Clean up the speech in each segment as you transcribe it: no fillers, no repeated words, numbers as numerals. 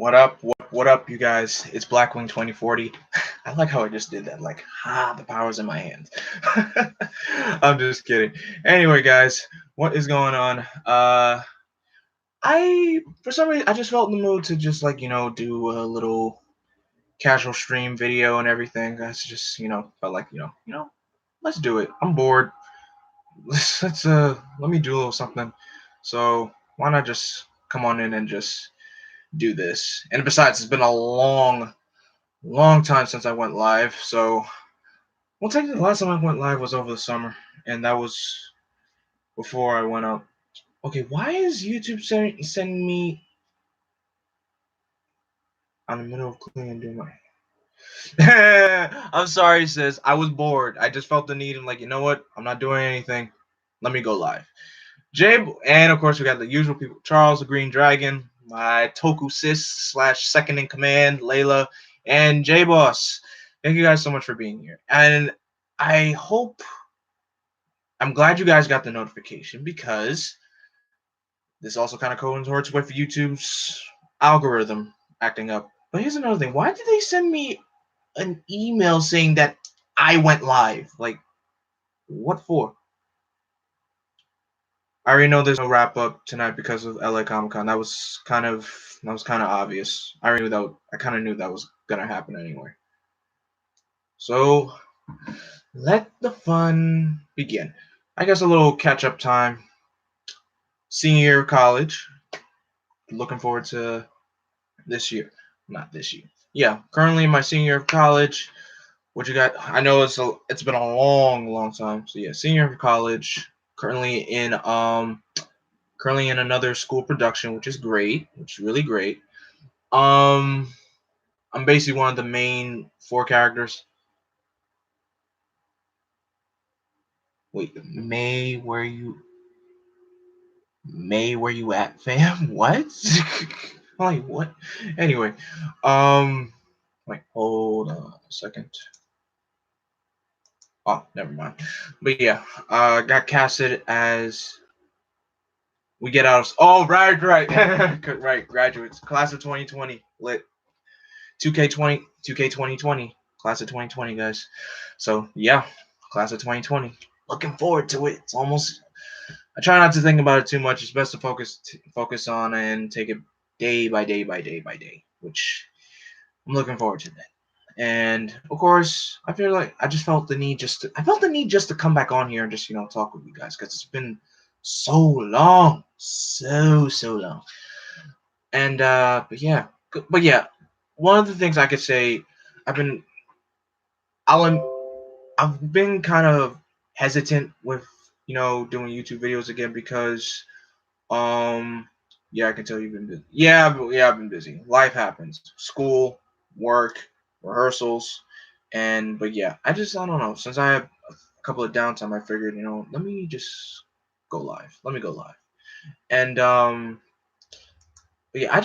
What up? What up, you guys? It's Blackwing 2040. I like how I just did that. Like, the power's in my hands. I'm just kidding. Anyway, guys, what is going on? For some reason I just felt in the mood to just do a little casual stream video and everything. That's just felt like let's do it. I'm bored. Let's let me do a little something. So why not just come on in and just do this? And besides, it's been a long time since I went live. So, well, technically, the last time I went live was over the summer, and that was before I went up. Okay, why is YouTube sending me? I'm in the middle of cleaning and doing my. I'm sorry, sis. I was bored. I just felt the need. I'm like, you know what? I'm not doing anything. Let me go live. Jabe, and of course we got the usual people: Charles, the Green Dragon, my Toku sis slash second in command, Layla, and J Boss. Thank you guys so much for being here, and I hope I'm glad you guys got the notification because this also kind of coincides with YouTube's algorithm acting up. But here's another thing: why did they send me an email saying that I went live? Like, what for? I already know there's no wrap up tonight because of LA Comic Con. That was kind of obvious. I already knew that. I kind of knew that was gonna happen anyway. So let the fun begin. I guess a little catch up time. Senior year of college. Looking forward to this year. Not this year. Yeah, currently in my senior year of college. What you got? I know it's been a long time. So yeah, senior year of college. Currently in another school production, which is great, which is really great. Um, I'm basically one of the main four characters. Wait, May, where you at, fam? What? Like what? Anyway, wait, hold on a second. Oh, never mind. But yeah, got casted as we get out of. Oh, right, right, graduates, class of 2020, lit. 2K20, 2K 2020, class of 2020, guys. So yeah, class of 2020. Looking forward to it. It's almost. I try not to think about it too much. It's best to focus on and take it day by day by day by day, which I'm looking forward to that. And of course, I feel like I felt the need just to come back on here and just talk with you guys because it's been so long, so long. And but yeah, one of the things I could say, I've been I'll I've been kind of hesitant with doing YouTube videos again because yeah, I can tell you've been busy. Yeah, I've been busy. Life happens. School, work, rehearsals, and but yeah, I don't know. Since I have a couple of downtime, I figured let me just go live. Let me go live. And but yeah,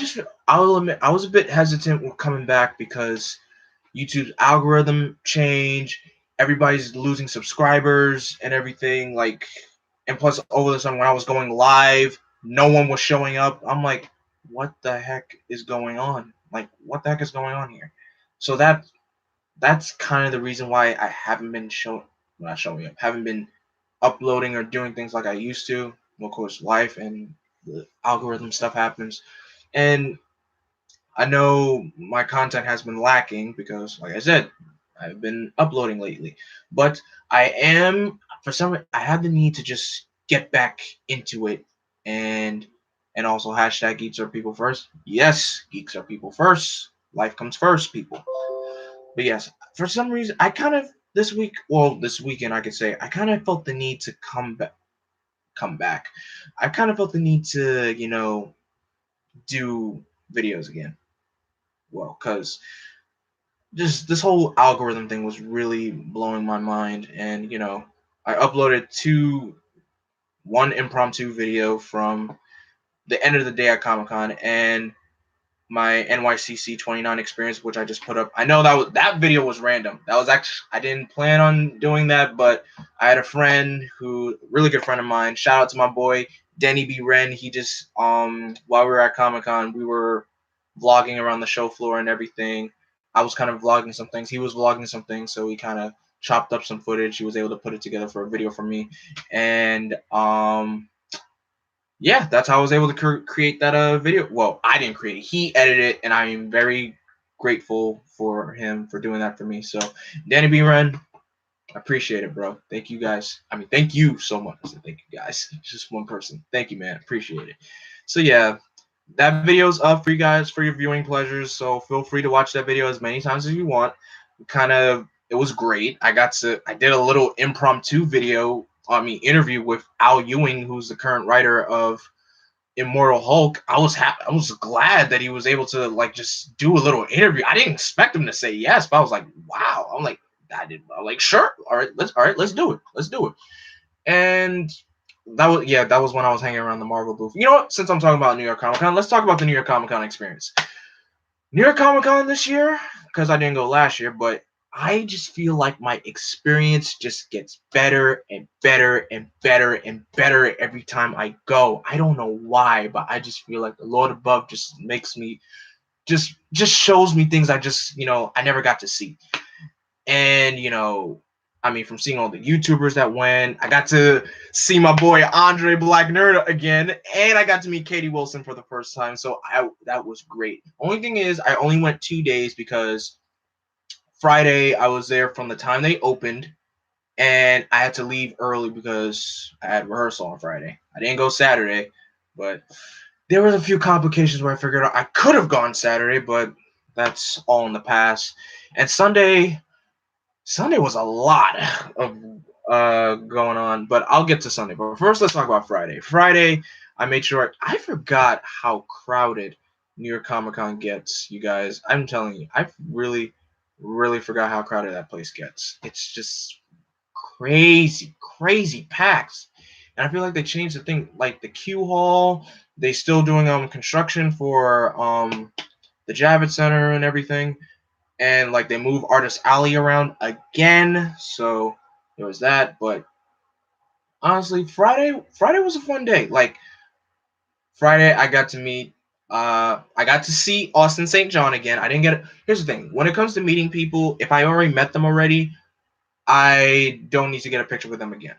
I'll admit I was a bit hesitant with coming back because YouTube's algorithm change. Everybody's losing subscribers and everything. Like, and plus over the summer when I was going live, no one was showing up. I'm like, what the heck is going on? Like, what the heck is going on here? So that's kind of the reason why I haven't been not showing up, haven't been uploading or doing things like I used to. Well, of course, life and the algorithm stuff happens, and I know my content has been lacking because, like I said, I've been uploading lately. But I have the need to just get back into it, and also hashtag geeks are people first. Yes, geeks are people first. Life comes first, people. But yes, for some reason, I kind of this weekend, I could say, I kind of felt the need to come back. I kind of felt the need to, do videos again. Well, because just this whole algorithm thing was really blowing my mind, and I uploaded one impromptu video from the end of the day at Comic Con and my NYCC 29 experience, which I just put up. I know that video was random. That was actually, I didn't plan on doing that, but I had a friend really good friend of mine. Shout out to my boy Denny B. Wren. He just while we were at Comic Con, we were vlogging around the show floor and everything. I was kind of vlogging some things. He was vlogging some things, so we kind of chopped up some footage. He was able to put it together for a video for me, and yeah, that's how I was able to create that video. Well, I didn't create it. He edited it, and I am very grateful for him for doing that for me. So, Danny B. Ren, I appreciate it, bro. Thank you guys. I mean, thank you so much. Thank you guys. It's just one person. Thank you, man. Appreciate it. So yeah, that video's up for you guys for your viewing pleasures. So feel free to watch that video as many times as you want. It was great. I did a little impromptu video, interview with Al Ewing, who's the current writer of Immortal Hulk. I was glad that he was able to like just do a little interview. I didn't expect him to say yes, but I was like, wow. I'm like, sure. All right, let's do it. Let's do it. And that was when I was hanging around the Marvel booth. You know what? Since I'm talking about New York Comic Con, let's talk about the New York Comic Con experience. New York Comic Con this year, because I didn't go last year, but I just feel like my experience just gets better and better and better and better every time I go. I don't know why, but I just feel like the Lord above just makes me just shows me things I never got to see. And from seeing all the YouTubers that went, I got to see my boy Andre Black Nerd again, and I got to meet Katie Wilson for the first time. So that was great. Only thing is, I only went 2 days because Friday I was there from the time they opened, and I had to leave early because I had rehearsal on Friday. I didn't go Saturday, but there was a few complications where I figured out I could have gone Saturday, but that's all in the past. And Sunday was a lot of going on, but I'll get to Sunday. But first, let's talk about Friday. Friday, I made sure I forgot how crowded New York Comic Con gets, you guys. I'm telling you, I really, really forgot how crowded that place gets. It's just crazy packed. And I feel like they changed the thing, like the Q Hall. They still doing construction for the Javits Center and everything. And like they move Artist Alley around again, so there was that. But honestly, Friday was a fun day. Like Friday, I got to see Austin St. John again. I didn't get it. Here's the thing: when it comes to meeting people, if I already met them already, I don't need to get a picture with them again.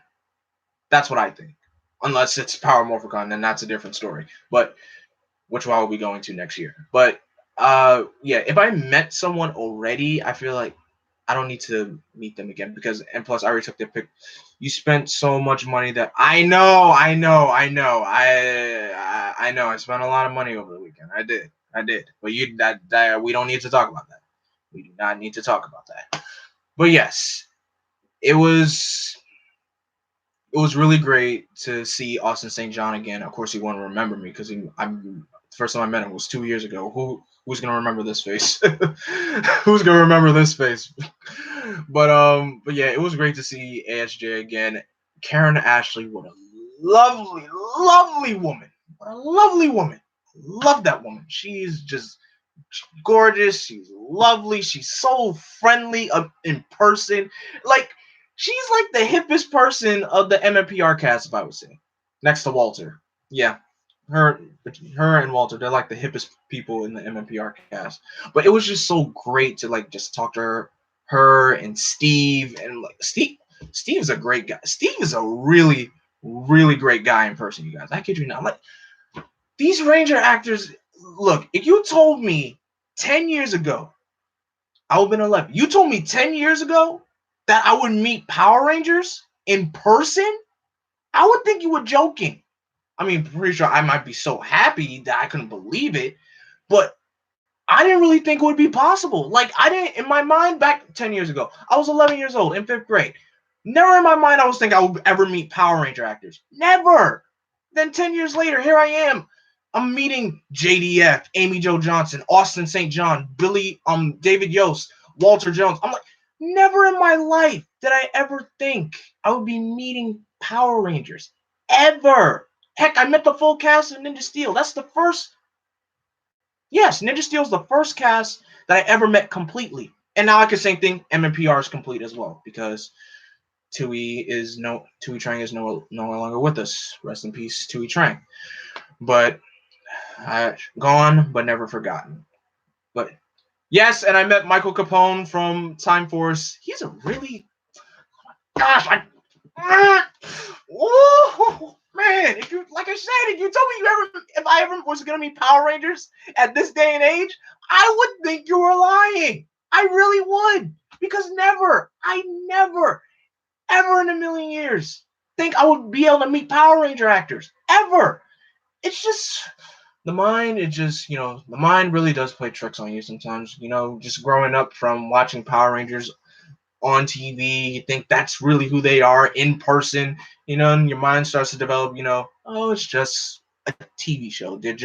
That's what I think. Unless it's Power Morphicon, then that's a different story. But which I will be going to next year. But yeah, if I met someone already, I feel like I don't need to meet them again and plus I already took their pic. You spent so much money that I know. I know. I spent a lot of money over the weekend. I did. But that we don't need to talk about that. We do not need to talk about that. But yes, it was really great to see Austin St. John again. Of course, he won't remember me because first time I met him was 2 years ago. Who's gonna remember this face? Who's gonna remember this face? But yeah, it was great to see ASJ again. Karen Ashley, what a lovely woman. What a lovely woman. Love that woman. She's just gorgeous. She's lovely. She's so friendly in person. Like she's like the hippest person of the MMPR cast, if I would say, next to Walter. Yeah, her and Walter, they're like the hippest people in the MMPR cast. But it was just so great to like just talk to her and Steve, and like Steve's a great guy. Steve is a really great guy in person, you guys. I kid you not. Like these Ranger actors, look, if you told me 10 years ago, I would have been 11. You told me 10 years ago that I would meet Power Rangers in person, I would think you were joking. I mean, pretty sure I might be so happy that I couldn't believe it, but I didn't really think it would be possible. Like, I didn't, in my mind, back 10 years ago, I was 11 years old in 5th grade. Never in my mind I was thinking I would ever meet Power Ranger actors. Never. Then 10 years later, here I am. I'm meeting JDF, Amy Jo Johnson, Austin St. John, David Yost, Walter Jones. I'm like, never in my life did I ever think I would be meeting Power Rangers. Ever. Heck, I met the full cast of Ninja Steel. That's the first. Yes, Ninja Steel's the first cast that I ever met completely. And now I can same thing, MMPR is complete as well, because Tui Trang is no longer with us. Rest in peace, Tui Trang. But gone, but never forgotten. But yes, and I met Michael Capone from Time Force. He's a really gosh, oh man, if you like I said, if you told me if I ever was gonna meet Power Rangers at this day and age, I would think you were lying. I really would. Because I never, ever in a million years think I would be able to meet Power Ranger actors. Ever. It's just the mind, the mind really does play tricks on you sometimes. Just growing up from watching Power Rangers on TV, you think that's really who they are in person, and your mind starts to develop, oh, it's just a TV show. They're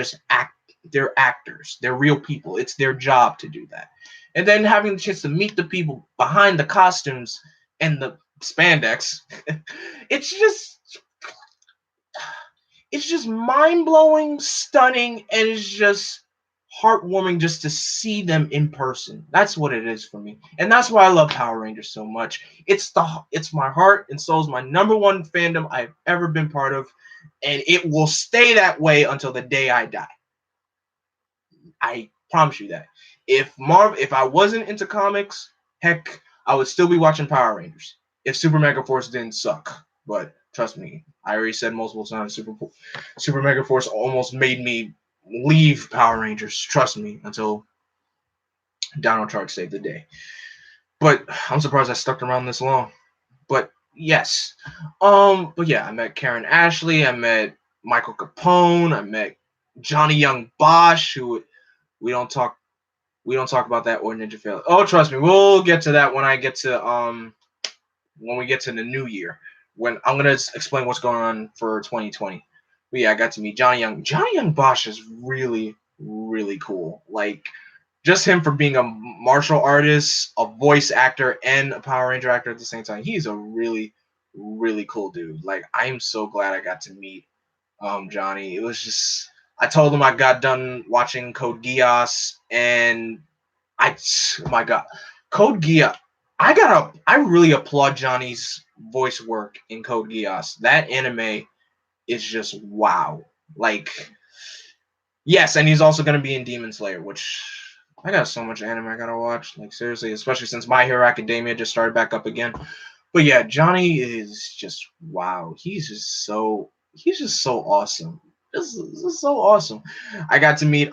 actors. They're real people. It's their job to do that. And then having the chance to meet the people behind the costumes and the spandex, it's just mind-blowing, stunning, and it's just heartwarming just to see them in person. That's what it is for me. And that's why I love Power Rangers so much. It's my heart and soul, is my number one fandom I've ever been part of, and it will stay that way until the day I die. I promise you that. If I wasn't into comics, heck, I would still be watching Power Rangers if Super Mega Force didn't suck. But trust me, I already said multiple times, Super Mega Force almost made me leave Power Rangers. Trust me, until Dino Charge saved the day. But I'm surprised I stuck around this long. But yes, but yeah, I met Karen Ashley, I met Michael Capone, I met Johnny Young Bosch, who we don't talk about that or Ninja Fail. Oh, trust me, we'll get to that when we get to the new year. When I'm gonna explain what's going on for 2020. But yeah, I got to meet Johnny Young. Johnny Young Bosch is really, really cool. Like, just him for being a martial artist, a voice actor, and a Power Ranger actor at the same time. He's a really, really cool dude. Like, I am so glad I got to meet Johnny. It was just, I told him I got done watching Code Geass, and oh my god, Code Geass. I really applaud Johnny's voice work in Code Geass. That anime is just wow. Like, yes, and he's also gonna be in Demon Slayer, which I got so much anime I gotta watch. Like, seriously, especially since My Hero Academia just started back up again. But yeah, Johnny is just wow. He's just so awesome. This is so awesome. I got to meet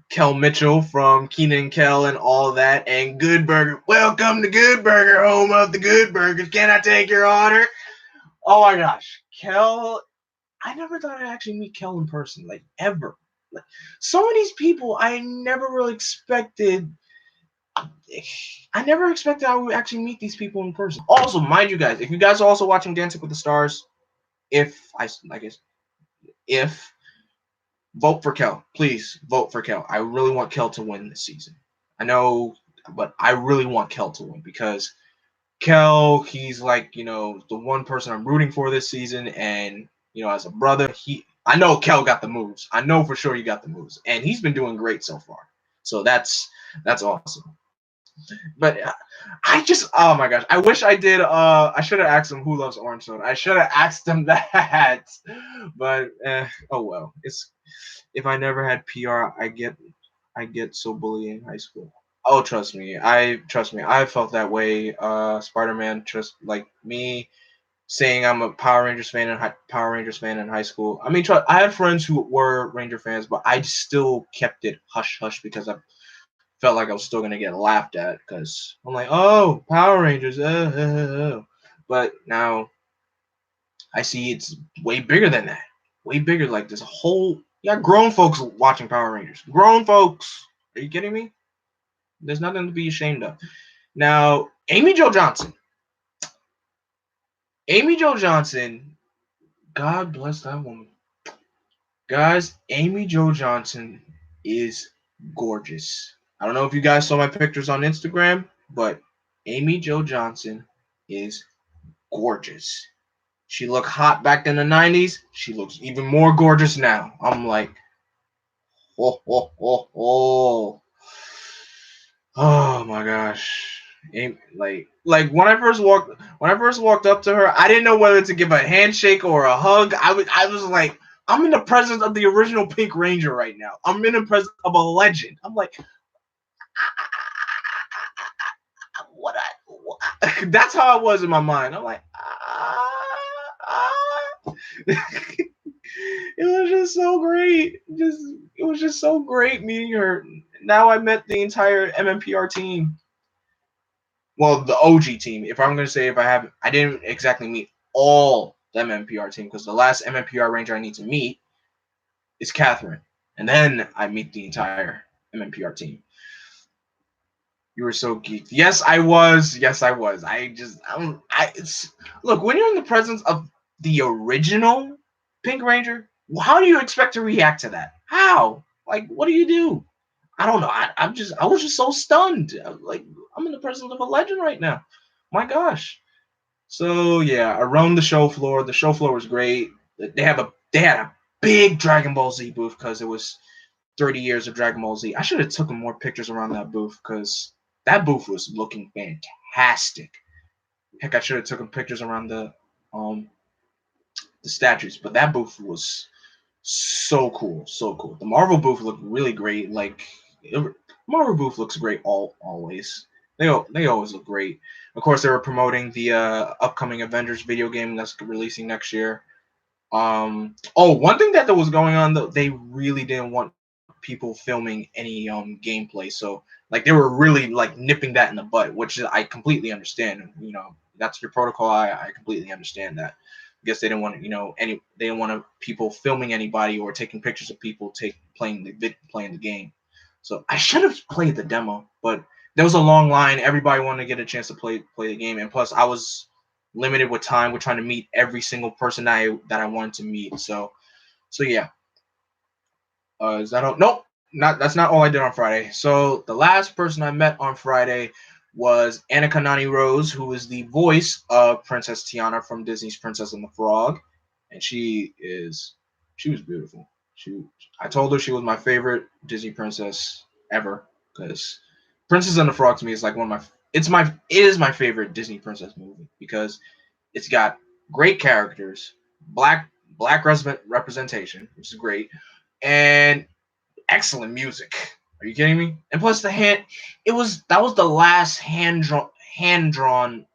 Kel Mitchell from Kenan and Kel and all that, and Good Burger. Welcome to Good Burger, home of the Good Burgers. Can I take your order? Oh my gosh, Kel. I never thought I'd actually meet Kel in person, like, ever. Like, some of these people I never really expected. I never expected I would actually meet these people in person. Also, mind you guys, if you guys are also watching Dancing with the Stars, if vote for Kel, please vote for Kel. I really want Kel to win this season. I know, but I really want Kel to win because Kel, he's like, the one person I'm rooting for this season, and as a brother, I know Kel got the moves. I know for sure he got the moves, and he's been doing great so far. So that's awesome. But oh my gosh, I wish I did. I should have asked him who loves orange soda. I should have asked him that. But oh well. If I never had PR, I get so bullied in high school. Oh, trust me. I felt that way. Spider-Man, just like me, saying I'm a Power Rangers fan in high school. I mean, I had friends who were Ranger fans, but I still kept it hush hush because I felt like I was still gonna get laughed at because I'm like, oh, Power Rangers, but now I see it's way bigger than that, way bigger. Like, there's a whole grown folks watching Power Rangers. Grown folks, are you kidding me? There's nothing to be ashamed of. Now, Amy Jo Johnson. Amy Jo Johnson, God bless that woman. Guys, Amy Jo Johnson is gorgeous. I don't know if you guys saw my pictures on Instagram, but Amy Jo Johnson is gorgeous. She looked hot back in the 90s. She looks even more gorgeous now. I'm like, oh, oh, oh, oh. Oh my gosh. Like when I first walked up to her, I didn't know whether to give a handshake or a hug. I was like, I'm in the presence of the original Pink Ranger right now. I'm in the presence of a legend. I'm like, what? That's how I was in my mind. I'm like, it was just so great. It was just so great meeting her. Now I met the entire MMPR team. Well, the OG team. If I'm gonna say I didn't exactly meet all the MMPR team because the last MMPR ranger I need to meet is Catherine, and then I meet the entire MMPR team. You were so geeked. Yes, I was. Yes, I was. Look, when you're in the presence of the original Pink Ranger, how do you expect to react to that? How? Like, what do you do? I don't know. I was just so stunned. Like, I'm in the presence of a legend right now. My gosh. So yeah, around the show floor. The show floor was great. They had a big Dragon Ball Z booth because it was 30 years of Dragon Ball Z. I should have taken more pictures around that booth because that booth was looking fantastic. Heck, I should have taken pictures around the statues, but that booth was so cool, so cool. The Marvel booth looked really great. Marvel booth looks great always. They always look great. Of course, they were promoting the upcoming Avengers video game that's releasing next year. One thing that was going on though, they really didn't want people filming any gameplay, so like they were really like nipping that in the butt, which I completely understand. You know, that's your protocol. I completely understand that. I guess they didn't want they didn't want people filming anybody or taking pictures of people playing the game. So I should have played the demo, but there was a long line. Everybody wanted to get a chance to play the game, and plus I was limited with time. We're trying to meet every single person that I wanted to meet. So yeah. Is that all? Nope. Not that's not all I did on Friday. So the last person I met on Friday was Annika Nani Rose, who is the voice of Princess Tiana from Disney's Princess and the Frog, and she was beautiful. I told her she was my favorite Disney princess ever because Princess and the Frog to me is like one of my it is my favorite Disney princess movie because it's got great characters, black representation, which is great, and excellent music. Are you kidding me? And plus that was the last hand drawn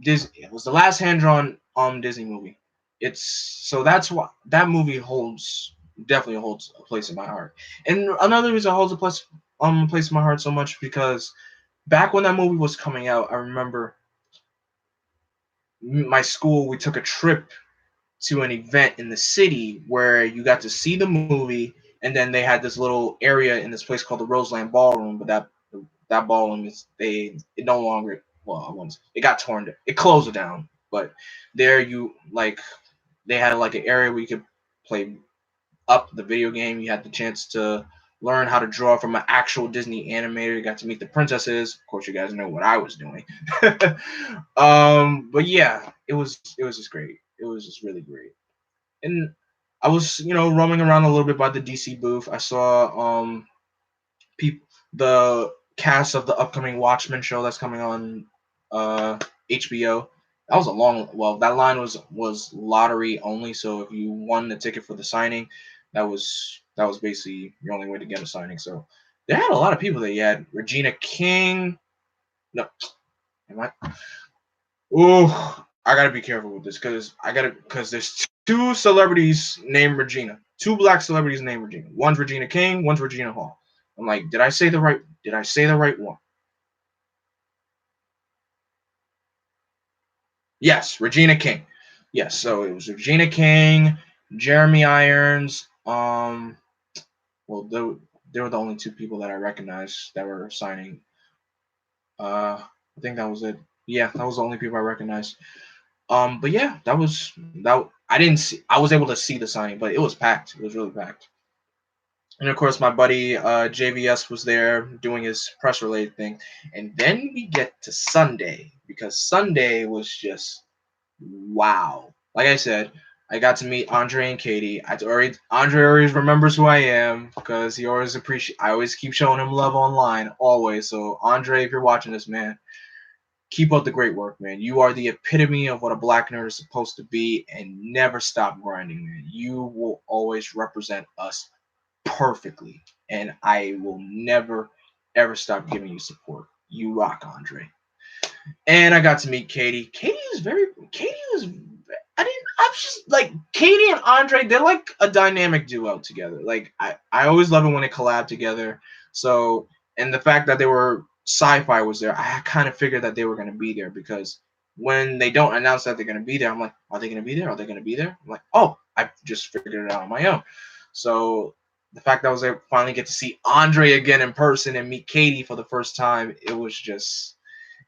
Disney. It was the last hand drawn Disney movie. It's so that's why that movie definitely holds a place in my heart. And another reason it holds a place in my heart so much because back when that movie was coming out, I remember my school, we took a trip to an event in the city where you got to see the movie, and then they had this little area in this place called the Roseland Ballroom. But that ballroom it no longer it got it closed it down. But there they had like an area where you could play up the video game. You had the chance to learn how to draw from an actual Disney animator. You got to meet the princesses. Of course, you guys know what I was doing. But yeah, it was just great. It was just really great. And I was, roaming around a little bit by the DC booth. I saw people the cast of the upcoming Watchmen show that's coming on HBO. That was that line was lottery only, so if you won the ticket for the signing, that was basically your only way to get a signing. So they had a lot of people there. You had Regina King. No, am I? Oh, I gotta be careful with this because there's two celebrities named Regina, two black celebrities named Regina. One's Regina King, one's Regina Hall. I'm like, did I say the right one? Yes, Regina King. Yes, so it was Regina King, Jeremy Irons. Well, they were the only two people that I recognized that were signing. I think that was it. Yeah, that was the only people I recognized. But yeah, that. I didn't see. I was able to see the signing, but it was packed. It was really packed. And of course, my buddy JVS was there doing his press related thing. And then we get to Sunday because Sunday was just wow. Like I said, I got to meet Andre and Katie. Andre always remembers who I am because he always I always keep showing him love online, always. So Andre, if you're watching this, man, Keep up the great work, man. You are the epitome of what a black nerd is supposed to be, and never stop grinding, man. You will always represent us perfectly, and I will never ever stop giving you support. You rock, Andre. And I got to meet Katie. Katie was I was just like Katie and Andre, they're like a dynamic duo together. Like I always love it when they collab together. So, and the fact that they were sci-fi was there, I kind of figured that they were going to be there, because when they don't announce that they're going to be there, I'm like, are they going to be there? Are they going to be there? I'm like, oh, I just figured it out on my own. So the fact that I was able to finally get to see Andre again in person and meet Katie for the first time, it was just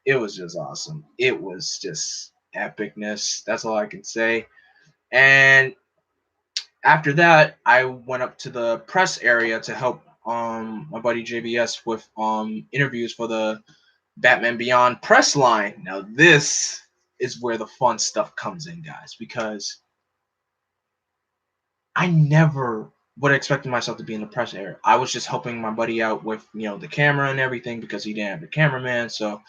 awesome. It was just epicness. That's all I can say. And after that, I went up to the press area to help my buddy JBS with interviews for the Batman Beyond press line. Now this is where the fun stuff comes in, guys, because I never would have expected myself to be in the press area. I was just helping my buddy out with the camera and everything, because he didn't have the cameraman. So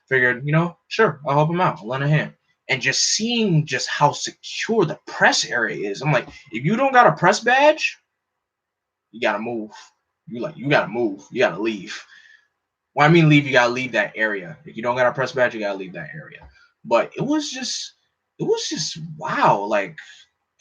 figured, sure, I'll help him out. I'll lend a hand. And just seeing just how secure the press area is, I'm like, if you don't got a press badge, you gotta move. You gotta move. You gotta leave. When I mean leave, you gotta leave that area. If you don't got a press badge, you gotta leave that area. But it was just wow. Like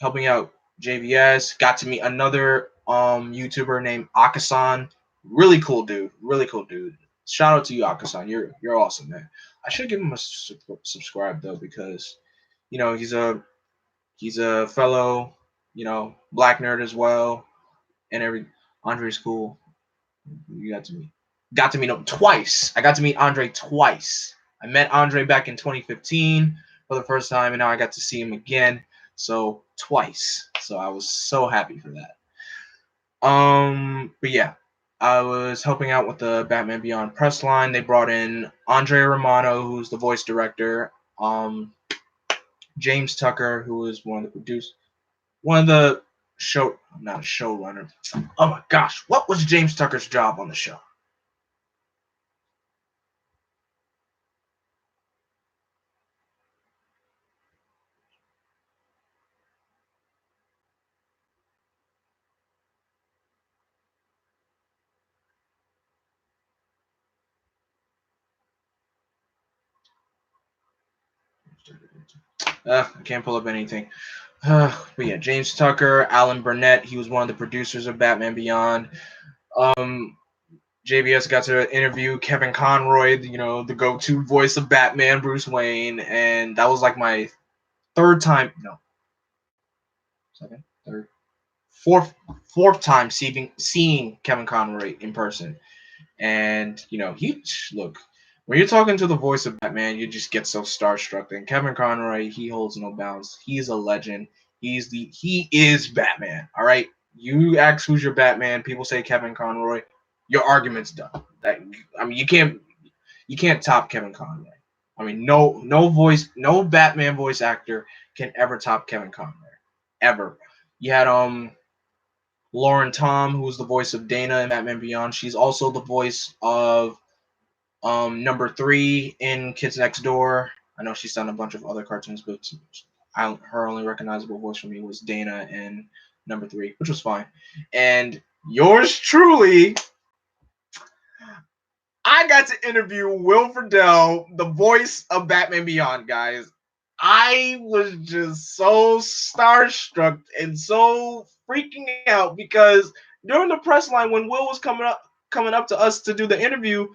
helping out JVS, got to meet another YouTuber named Akasan. Really cool dude. Really cool dude. Shout out to you, Akasan. You're awesome, man. I should give him a subscribe though, because he's a fellow black nerd as well, and Andre's cool. You got to meet him twice. I got to meet Andre twice. I met Andre back in 2015 for the first time, and now I got to see him again. So twice. So I was so happy for that. But yeah, I was helping out with the Batman Beyond press line. They brought in Andre Romano, who's the voice director. James Tucker, who is one of the producers, one of the show, not a showrunner. Oh my gosh, what was James Tucker's job on the show? I can't pull up anything. But yeah, James Tucker, Alan Burnett, he was one of the producers of Batman Beyond. Um, JBS got to interview Kevin Conroy, the go-to voice of Batman, Bruce Wayne, and that was like my third time, no, second, third, fourth time seeing Kevin Conroy in person. And he look, when you're talking to the voice of Batman, you just get so starstruck. And Kevin Conroy, he holds no bounds. He's a legend. He is Batman. All right. You ask who's your Batman, people say Kevin Conroy. Your argument's done. I mean, you can't top Kevin Conroy. I mean, no Batman voice actor can ever top Kevin Conroy, ever. You had Lauren Tom, who's the voice of Dana in Batman Beyond. She's also the voice of number 3 in Kids Next Door. I know she's done a bunch of other cartoons, but her only recognizable voice for me was Dana in number 3, which was fine. And yours truly, I got to interview Will Friedle, the voice of Batman Beyond, guys. I was just so starstruck and so freaking out, because during the press line when Will was coming up to us to do the interview,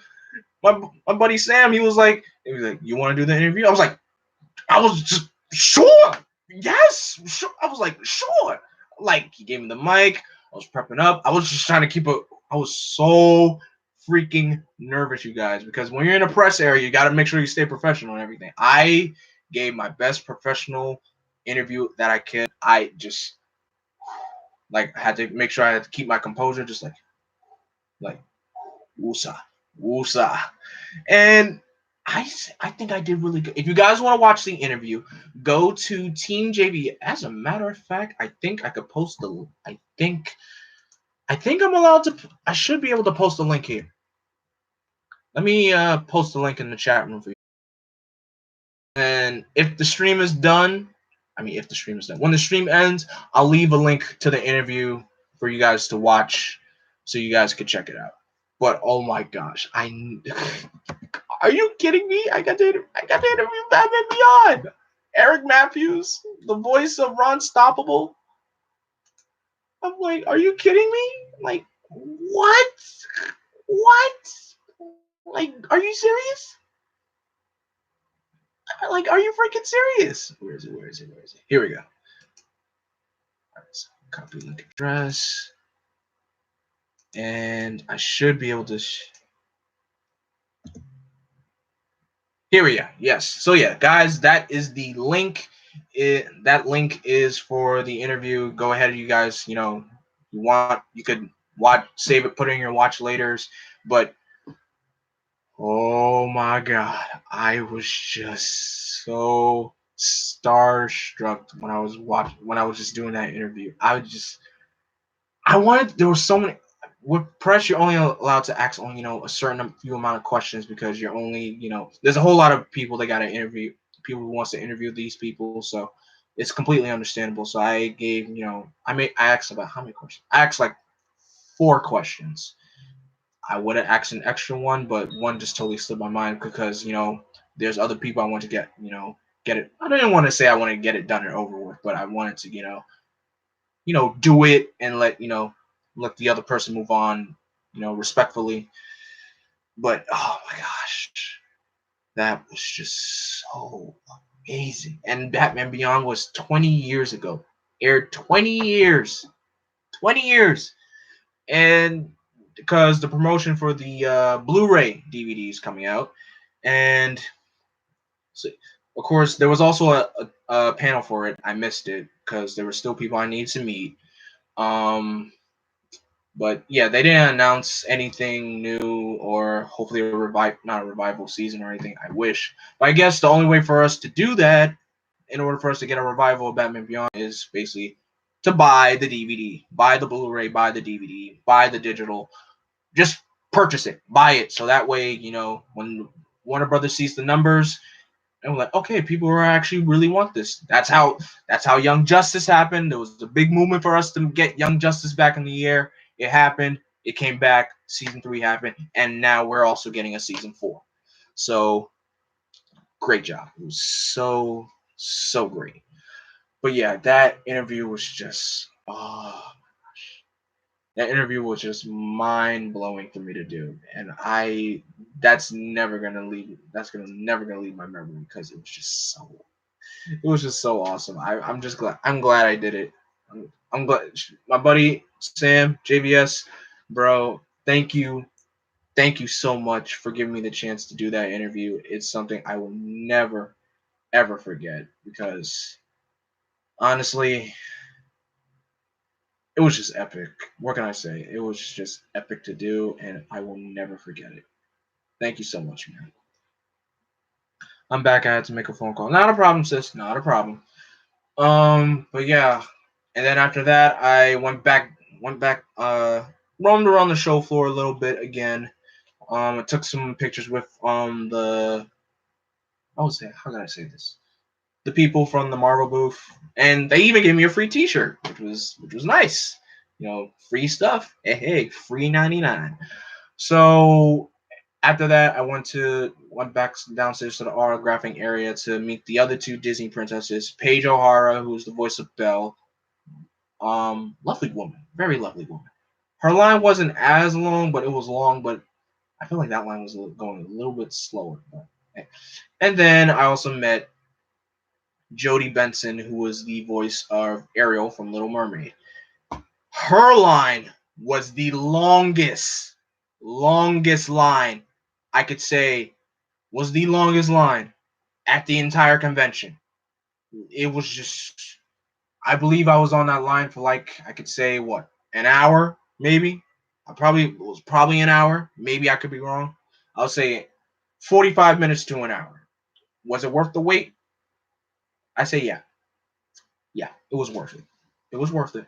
my buddy Sam, he was like, you want to do the interview? I was just sure, yes, sure. I was like, sure. Like he gave me the mic. I was prepping up. I was just trying to keep it. I was so freaking nervous, you guys, because when you're in a press area, you got to make sure you stay professional and everything. I gave my best professional interview that I could. I just had to make sure I had to keep my composure, just like woosah, woosah. And I think I did really good. If you guys want to watch the interview, go to Team JV. As a matter of fact, I think I could post the. I think I'm allowed to. I should be able to post a link here. Let me post the link in the chat room for you. And if the stream is done, if the stream is done, when the stream ends, I'll leave a link to the interview for you guys to watch, so you guys could check it out. But oh my gosh, are you kidding me? I got to interview Batman Beyond. Eric Matthews, the voice of Ron Stoppable. I'm like, are you kidding me? Like, what? What? Like, are you serious? Like, are you freaking serious? Where is it? Where is it? Where is it? Here we go. Right, copy link address. And I should be able to. Here we go. Yes. So yeah, guys, that is the link. That link is for the interview. Go ahead, you guys. You could watch, save it, put it in your watch laters. But oh my god, I was just so starstruck when I was just doing that interview. I wanted, there were so many. With press, you're only allowed to ask only a certain few amount of questions, because you're only there's a whole lot of people that got to interview, people who wants to interview these people, so it's completely understandable. So I gave I asked about how many questions? I asked like 4 questions. I would have asked an extra one, but one just totally slipped my mind, because there's other people I want to get it. I didn't want to say I want to get it done and over with, but I wanted to do it and let the other person move on, respectfully. But oh my gosh, that was just so amazing. And Batman Beyond was 20 years ago, aired 20 years, and because the promotion for the Blu-ray DVD is coming out, and so, of course, there was also a panel for it. I missed it because there were still people I needed to meet. But yeah, they didn't announce anything new, or hopefully not a revival season or anything. I wish, but I guess the only way for us to do that, in order for us to get a revival of Batman Beyond, is basically to buy the DVD, buy the Blu-ray, buy the DVD, buy the digital. Just purchase it, buy it, so that way when Warner Brothers sees the numbers, and we're like, okay, people are actually really want this. That's how Young Justice happened. There was a big movement for us to get Young Justice back in the air. It happened. It came back. Season 3 happened, and now we're also getting a season 4. So great job. It was so great. But yeah, that interview was just that interview was just mind blowing for me to do, and never gonna leave my memory, because it was just so awesome. I'm glad I did it. I'm glad my buddy Sam JVS, bro. Thank you so much for giving me the chance to do that interview. It's something I will never ever forget, because honestly, it was just epic. What can I say? It was just epic to do, and I will never forget it. Thank you so much, man. I'm back. I had to make a phone call. Not a problem, sis. Not a problem. But yeah, and then after that, I roamed around the show floor a little bit again. I took some pictures with the how can I say this? The people from the Marvel booth, and they even gave me a free T-shirt, which was nice. Free stuff. Hey, free 99. So after that, I went back downstairs to the autographing area to meet the other 2 Disney princesses, Paige O'Hara, who's the voice of Belle. Lovely woman, very lovely woman. Her line wasn't as long, but it was long. But I feel like that line was going a little bit slower. And then I also met Jodie Benson, who was the voice of Ariel from Little Mermaid. Her line was the longest line I could say was the longest line at the entire convention. It was just, I believe I was on that line for like, I could say what, an hour, maybe. It was probably an hour. Maybe I could be wrong. I'll say 45 minutes to an hour. Was it worth the wait? I say yeah. Yeah, it was worth it. It was worth it.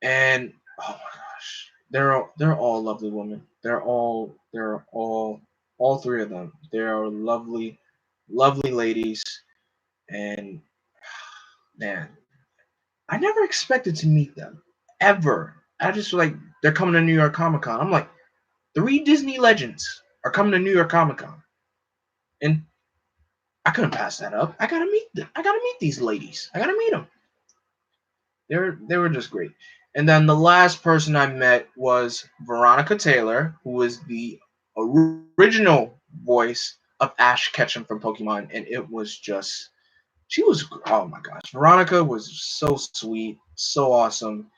And oh my gosh, they're all lovely women. They're all 3 of them. They are lovely, lovely ladies, and man, I never expected to meet them ever. I just like they're coming to New York Comic Con. I'm like, 3 Disney legends are coming to New York Comic Con, and I couldn't pass that up. I gotta meet them. I gotta meet these ladies. I gotta meet them. They were just great. And then the last person I met was Veronica Taylor, who was the original voice of Ash Ketchum from Pokemon, and it was just she was oh my gosh, Veronica was so sweet, so awesome,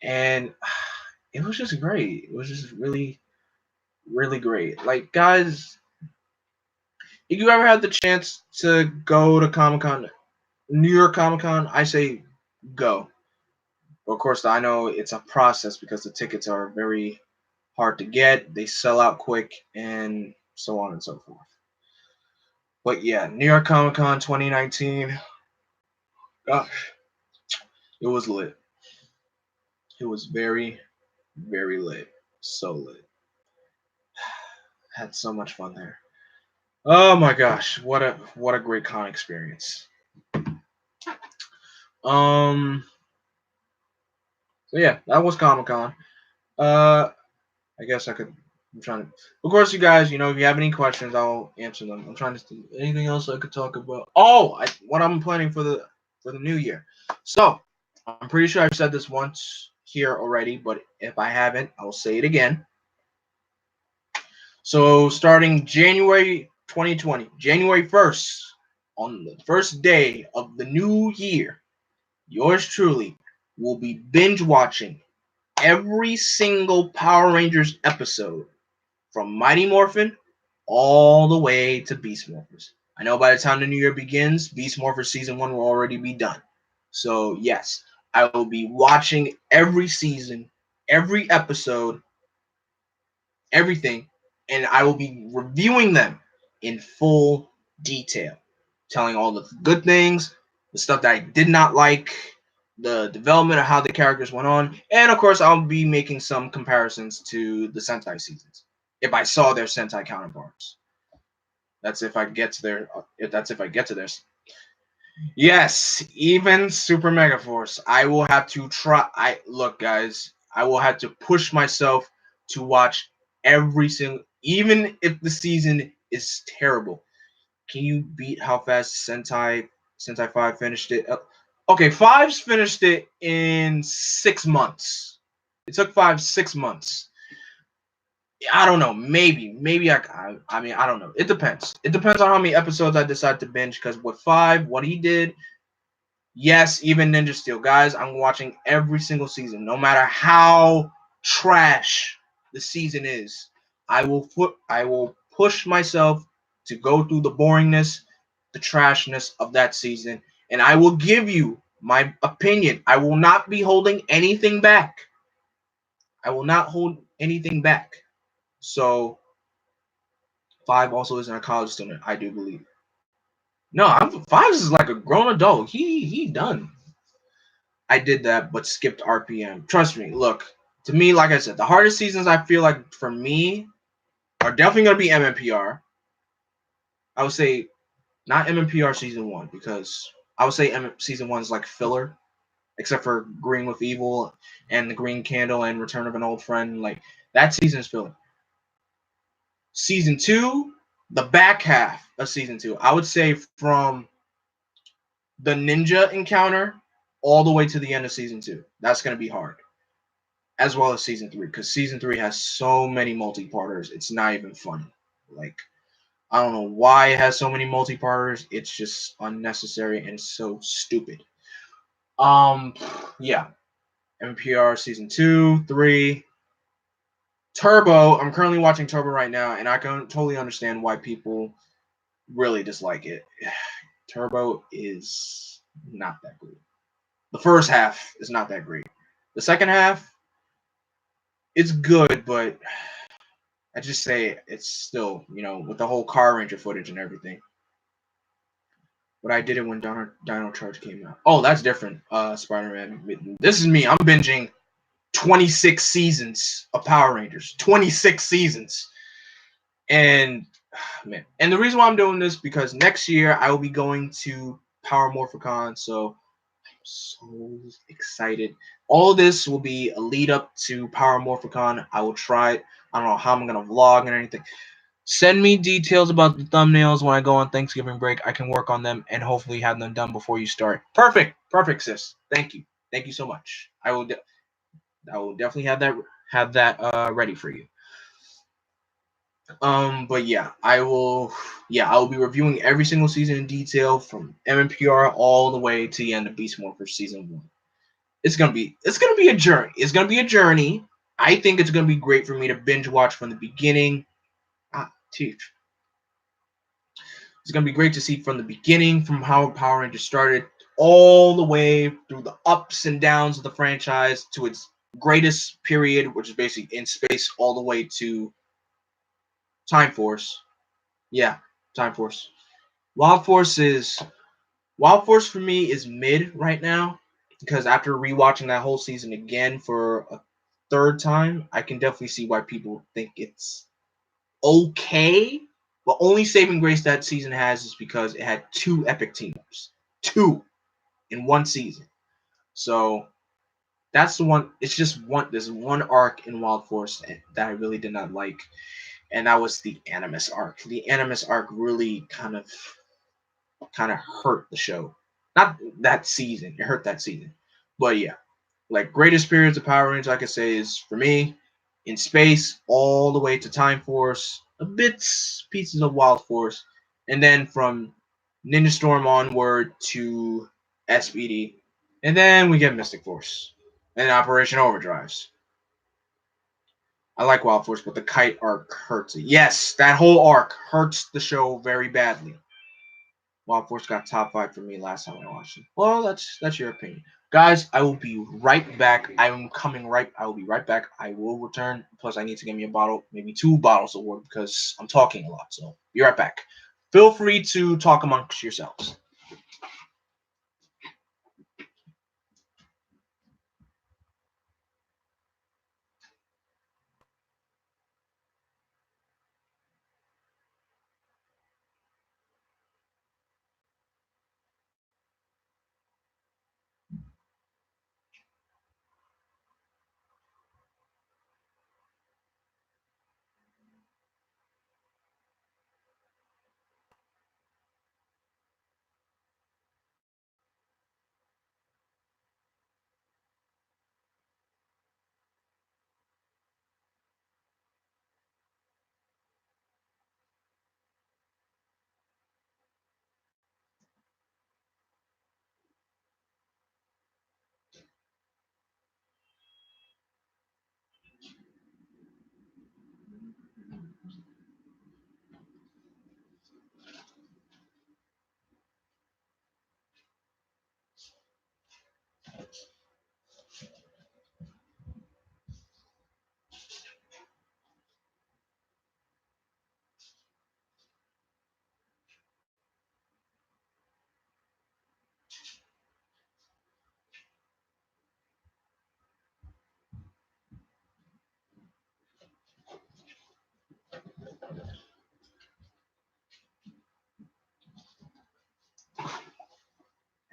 and it was just great. It was just really, really great. Like guys, if you ever had the chance to go to Comic Con, New York Comic Con, I say go. Of course, I know it's a process because the tickets are very hard to get. They sell out quick, and so on and so forth. But yeah, New York Comic Con 2019. Gosh, it was lit. It was very, very lit. So lit. Had so much fun there. Oh my gosh, what a great con experience. Um. So yeah, that was Comic Con. Uh, I guess I could. I'm trying to. Of course, you guys, if you have any questions, I'll answer them. I'm trying to think. Anything else I could talk about? Oh, what I'm planning for the new year. So I'm pretty sure I've said this once here already, but if I haven't, I'll say it again. So starting January 2020, January 1st, on the first day of the new year, yours truly will be binge watching every single Power Rangers episode from Mighty Morphin all the way to Beast Morphers. I know by the time the new year begins, Beast Morphers season 1 will already be done. So yes, I will be watching every season, every episode, everything, and I will be reviewing them in full detail, telling all the good things, the stuff that I did not like, the development of how the characters went on, and of course, I'll be making some comparisons to the Sentai seasons if I saw their Sentai counterparts. That's if I get to their. That's if I get to this. Yes, even Super Mega Force. I will have to try. I look, guys. I will have to push myself to watch every single, even if the season is terrible. Can you beat how fast Sentai 5 finished it? Okay, Five's finished it in 6 months. It took 5 6 months. I don't know. Maybe I mean, I don't know. It depends. It depends on how many episodes I decide to binge. Because with 5, what he did, yes, even Ninja Steel, guys, I'm watching every single season, no matter how trash the season is. I will push myself to go through the boringness, the trashness of that season, and I will give you my opinion. I will not be holding anything back. I will not hold anything back. So 5 also isn't a college student, I do believe. No, 5 is like a grown adult. He done. I did that, but skipped RPM. Trust me. Look, to me, like I said, the hardest seasons I feel like for me are definitely gonna be MMPR. I would say not MMPR season 1 because I would say season 1 is like filler, except for Green with Evil and the Green Candle and Return of an Old Friend. Like that season is filler. Season 2, the back half of season 2, I would say from the ninja encounter all the way to the end of season 2. That's gonna be hard, as well as season 3, because season 3 has so many multi-parters. It's not even funny. Like I don't know why it has so many multi-parters. It's just unnecessary and so stupid. Yeah, MPR season 2, 3, Turbo. I'm currently watching Turbo right now, and I can totally understand why people really dislike it. Turbo is not that great. The first half is not that great. The second half, it's good, but I just say it's still, with the whole Car Ranger footage and everything. But I did it when Dino Charge came out. Oh, that's different. Spider-Man. This is me. I'm binging 26 seasons of Power Rangers. 26 seasons. And man. And the reason why I'm doing this because next year I will be going to Power Morphicon, so so excited. All this will be a lead up to Power Morphicon. I will try it. I don't know how I'm gonna vlog and anything. Send me details about the thumbnails when I go on Thanksgiving break. I can work on them and hopefully have them done before you start. Perfect, perfect, sis. Thank you so much. I will definitely have that ready for you. But yeah, I will. Yeah, I will be reviewing every single season in detail from MMPR all the way to the end of Beast Morphers season 1. It's gonna be a journey. It's gonna be a journey. I think it's gonna be great for me to binge watch from the beginning. Teach. It's gonna be great to see from the beginning, from how Power Rangers started, all the way through the ups and downs of the franchise to its greatest period, which is basically in space, all the way to Time Force. Yeah, Time Force. Wild Force is Wild Force for me is mid right now because after rewatching that whole season again for a third time, I can definitely see why people think it's okay. But only saving grace that season has is because it had two epic team ups, two in one season. So that's the one. It's just one. There's one arc in Wild Force that I really did not like, and that was the Animus arc. The Animus arc really kind of hurt the show. Not that season. It hurt that season. But yeah, like greatest periods of Power Rangers, I could say is for me in space all the way to Time Force, a bits pieces of Wild Force, and then from Ninja Storm onward to SBD, and then we get Mystic Force and Operation Overdrives. I like Wild Force, but the Kite arc hurts it. Yes, that whole arc hurts the show very badly. Wild Force got top 5 for me last time I watched it. Well, that's your opinion, guys. I will be right back. I'm coming right. I will be right back. I will return. Plus, I need to get me a bottle, maybe 2 bottles of water because I'm talking a lot. So be right back. Feel free to talk amongst yourselves.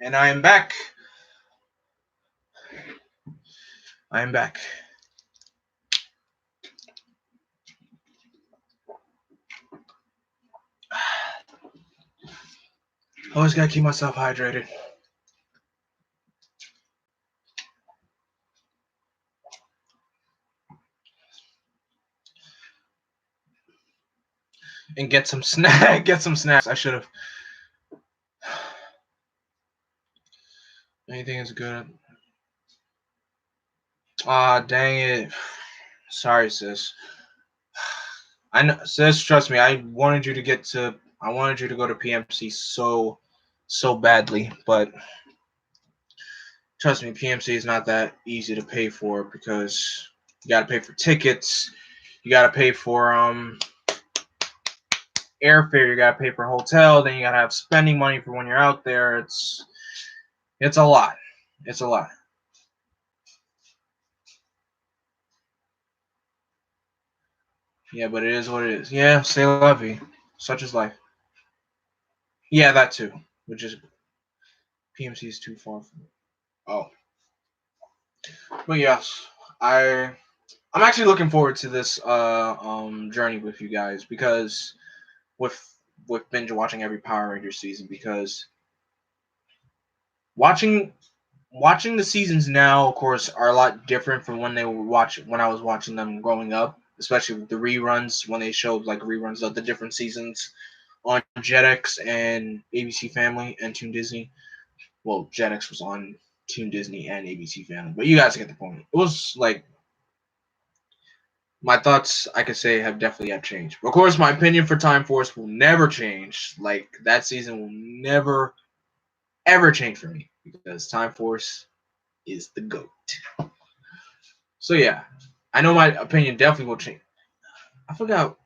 And I am back. I am back. Always gotta keep myself hydrated. And get some snack. Get some snacks. I should have. Anything is good. Ah, dang it. Sorry, sis. I know, sis. Trust me. I wanted you to go to PMC so badly, but trust me, PMC is not that easy to pay for because you got to pay for tickets, you got to pay for airfare, you got to pay for hotel, then you got to have spending money for when you're out there. It's a lot. It's a lot. Yeah, but it is what it is. Yeah, say la vie. Such is life. Yeah, that too. Which is PMC is too far from. Oh, but yes, I'm actually looking forward to this journey with you guys because with binge watching every Power Rangers season because watching the seasons now, of course, are a lot different from when when I was watching them growing up, especially with the reruns when they showed like reruns of the different seasons on Jetix and ABC Family and Toon Disney. Well, Jetix was on Toon Disney and ABC Family, but you guys get the point. It was like my thoughts, I could say, have changed. Of course, my opinion for Time Force will never change. Like that season will never ever change for me because Time Force is the GOAT. So yeah, I know my opinion definitely will change. I forgot.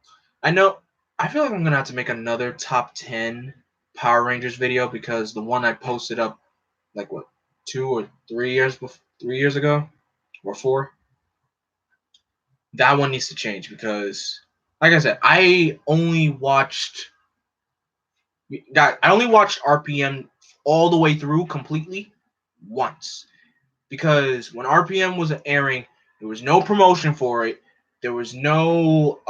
I know. I feel like I'm gonna have to make another top 10 Power Rangers video because the one I posted up like what 3 years ago or 4. That one needs to change because, like I said, I only watched RPM all the way through completely once because when RPM was airing, there was no promotion for it. There was no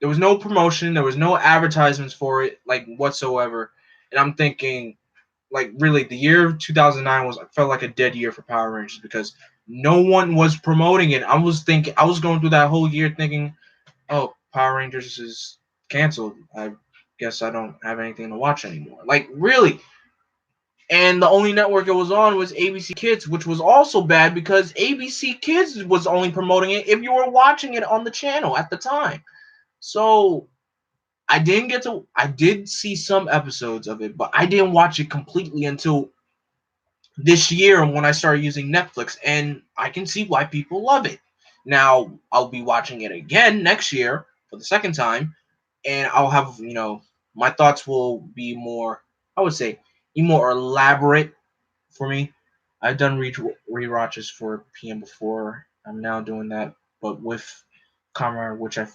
promotion. There was no advertisements for it, like whatsoever. And I'm thinking, like, really, the year 2009 felt like a dead year for Power Rangers because no one was promoting it. I was going through that whole year thinking, oh, Power Rangers is canceled. I guess I don't have anything to watch anymore. Like, really, and the only network it was on was ABC Kids, which was also bad because ABC Kids was only promoting it if you were watching it on the channel at the time. So I did see some episodes of it, but I didn't watch it completely until this year when I started using Netflix, and I can see why people love it. Now, I'll be watching it again next year for the second time, and I'll have, my thoughts will be more, I would say, more elaborate for me. I've done rewatches for PM before. I'm now doing that, but with Comrade, which I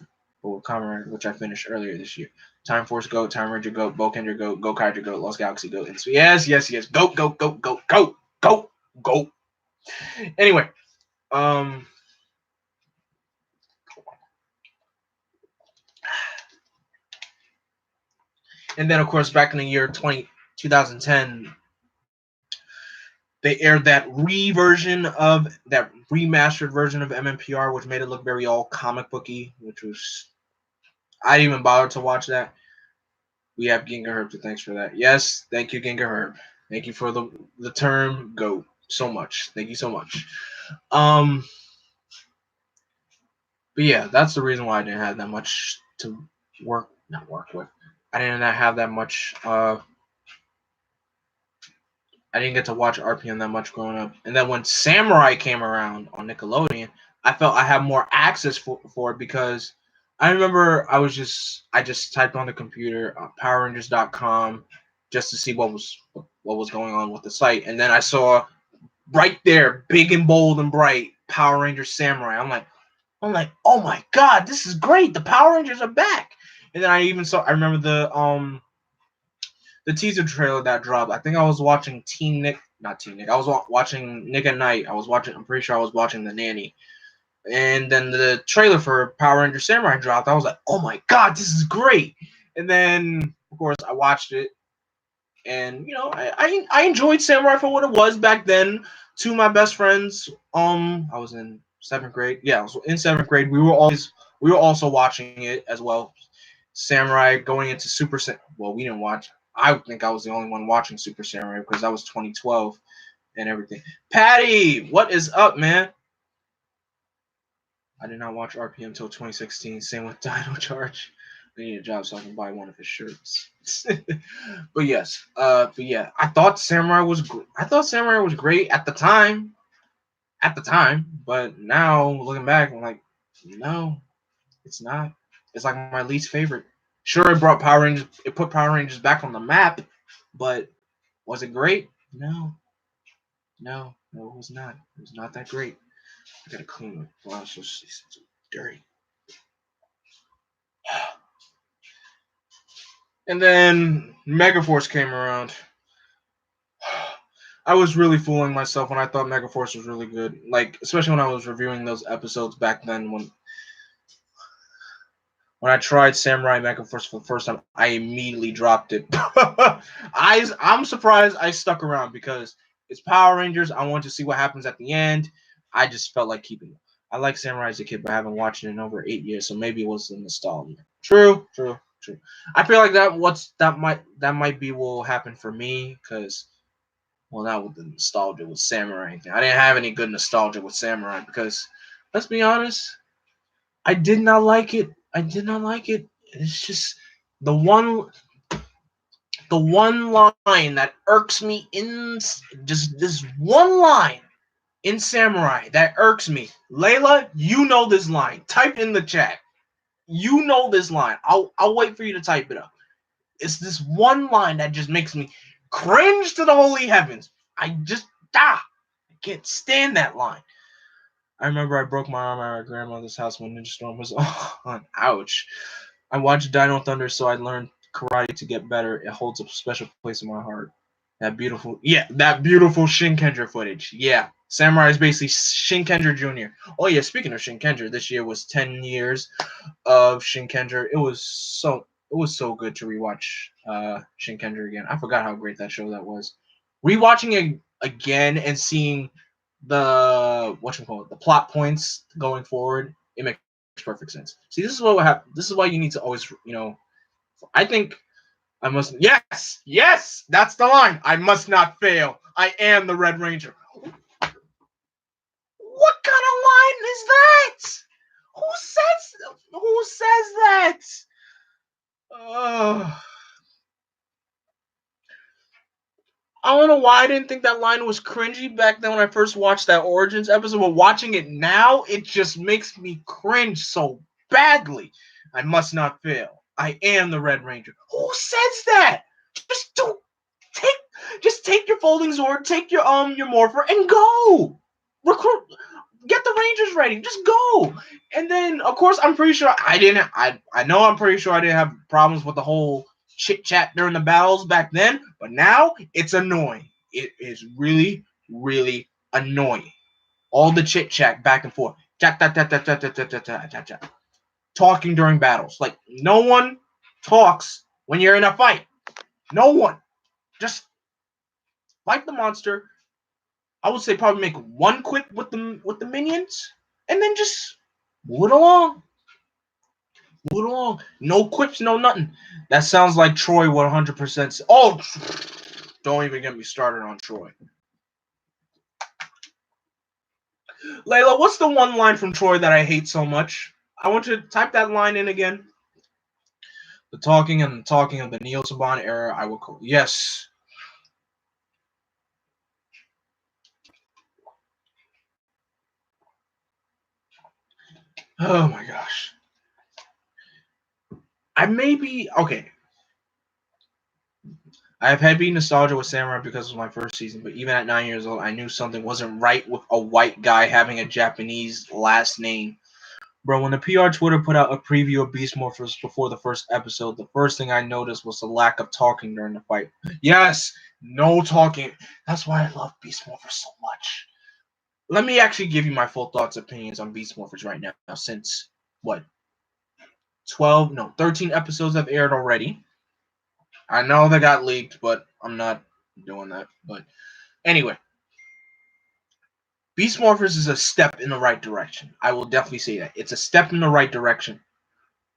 finished earlier this year. Time Force Goat, Time Ranger Goat, Volkender Goat, Go Kaiju Goat, Lost Galaxy Goat, and so yes, Goat, Goat, Goat, Goat, Goat, Goat, Goat. Anyway, um, and then of course back in the year 2010, they aired that remastered version of MMPR, which made it look very all comic booky, which was I didn't even bother to watch that. We have Ginga Herb to thanks for that. Yes, thank you, Ginga Herb. Thank you for the term goat so much. Thank you so much. Um, but yeah, that's the reason why I didn't have that much to not work with. I didn't have that much. I didn't get to watch RPM that much growing up. And then when Samurai came around on Nickelodeon, I felt I had more access for it because I remember I just typed on the computer PowerRangers.com just to see what was going on with the site, and then I saw right there, big and bold and bright, Power Rangers Samurai. I'm like, oh my god, this is great! The Power Rangers are back. And then I remember the teaser trailer that dropped. I think I was watching not Teen Nick. I was watching Nick at Night. I'm pretty sure I was watching The Nanny. And then the trailer for Power Ranger Samurai dropped. I was like, oh my god, this is great. And then, of course, I watched it. And, I enjoyed Samurai for what it was back then. Two of my best friends, I was in 7th grade. Yeah, I was in 7th grade. We were also watching it as well. Samurai going into well, we didn't watch. I think I was the only one watching Super Samurai because that was 2012 and everything. Patty, what is up, man? I did not watch RPM until 2016. Same with Dino Charge. I need a job so I can buy one of his shirts. But yes, but yeah, I thought Samurai was great at the time. But now looking back, I'm like, no, it's not. It's like my least favorite. Sure, it brought Power Rangers. It put Power Rangers back on the map, but was it great? No, it was not. It was not that great. I gotta clean it. Wow, it's so dirty. And then Megaforce came around. I was really fooling myself when I thought Megaforce was really good. Like, especially when I was reviewing those episodes back then when I tried Samurai Megaforce for the first time, I immediately dropped it. I'm surprised I stuck around because it's Power Rangers. I want to see what happens at the end. I just felt like keeping it. I like Samurai as a kid, but I haven't watched it in over 8 years, so maybe it was the nostalgia. True. I feel like that might be what will happen for me because not with the nostalgia with Samurai. I didn't have any good nostalgia with Samurai because let's be honest, I did not like it. I did not like it. It's just the one the one line that irks me in just this one line in Samurai that irks me. Layla, you know this line. Type in the chat. You know this line. I'll wait for you to type it up. It's this one line that just makes me cringe to the holy heavens. I can't stand that line. I remember I broke my arm at our grandmother's house when Ninja Storm was on. Ouch. I watched Dino Thunder, so I learned karate to get better. It holds a special place in my heart. That beautiful Shin-Kendra footage. Yeah, Samurai is basically Shin-Kendra Jr. Oh yeah, speaking of Shin-Kendra, this year was 10 years of Shin-Kendra. It was so good to rewatch Shin-Kendra again. I forgot how great that show that was. Rewatching it again and seeing the plot points going forward, it makes perfect sense. See, this is what happens. This is why you need to always, I think I must. Yes, that's the line. I must not fail. I am the Red Ranger. What kind of line is that? Who says that? Uh, I don't know why I didn't think that line was cringy back then when I first watched that Origins episode, but watching it now, it just makes me cringe so badly. I must not fail. I am the Red Ranger. Who says that? Just do take your folding sword, take your morpher, and go. Recruit, get the Rangers ready. Just go. And then, of course, I'm pretty sure I didn't. I know I'm pretty sure I didn't have problems with the whole chit chat during the battles back then, but now it's annoying. It is really, really annoying. All the chit chat back and forth, talking during battles. Like no one talks when you're in a fight. No one. Just fight the monster. I would say probably make one quip with the minions, and then just move it along. Move it along. No quips, no nothing. That sounds like Troy 100%. Oh, don't even get me started on Troy. Layla, what's the one line from Troy that I hate so much? I want you to type that line in again. The talking of the Neo Saban era, I will call. Yes. Oh my gosh. I may be okay. I have heavy nostalgia with Samurai because it was my first season, but even at 9 years old, I knew something wasn't right with a white guy having a Japanese last name. Bro, when the PR Twitter put out a preview of Beast Morphers before the first episode, the first thing I noticed was the lack of talking during the fight. Yes, no talking. That's why I love Beast Morphers so much. Let me actually give you my full thoughts, opinions on Beast Morphers right now, since, what, 13 episodes have aired already. I know they got leaked, but I'm not doing that. But anyway, Beast Morphers is a step in the right direction. I will definitely say that. It's a step in the right direction.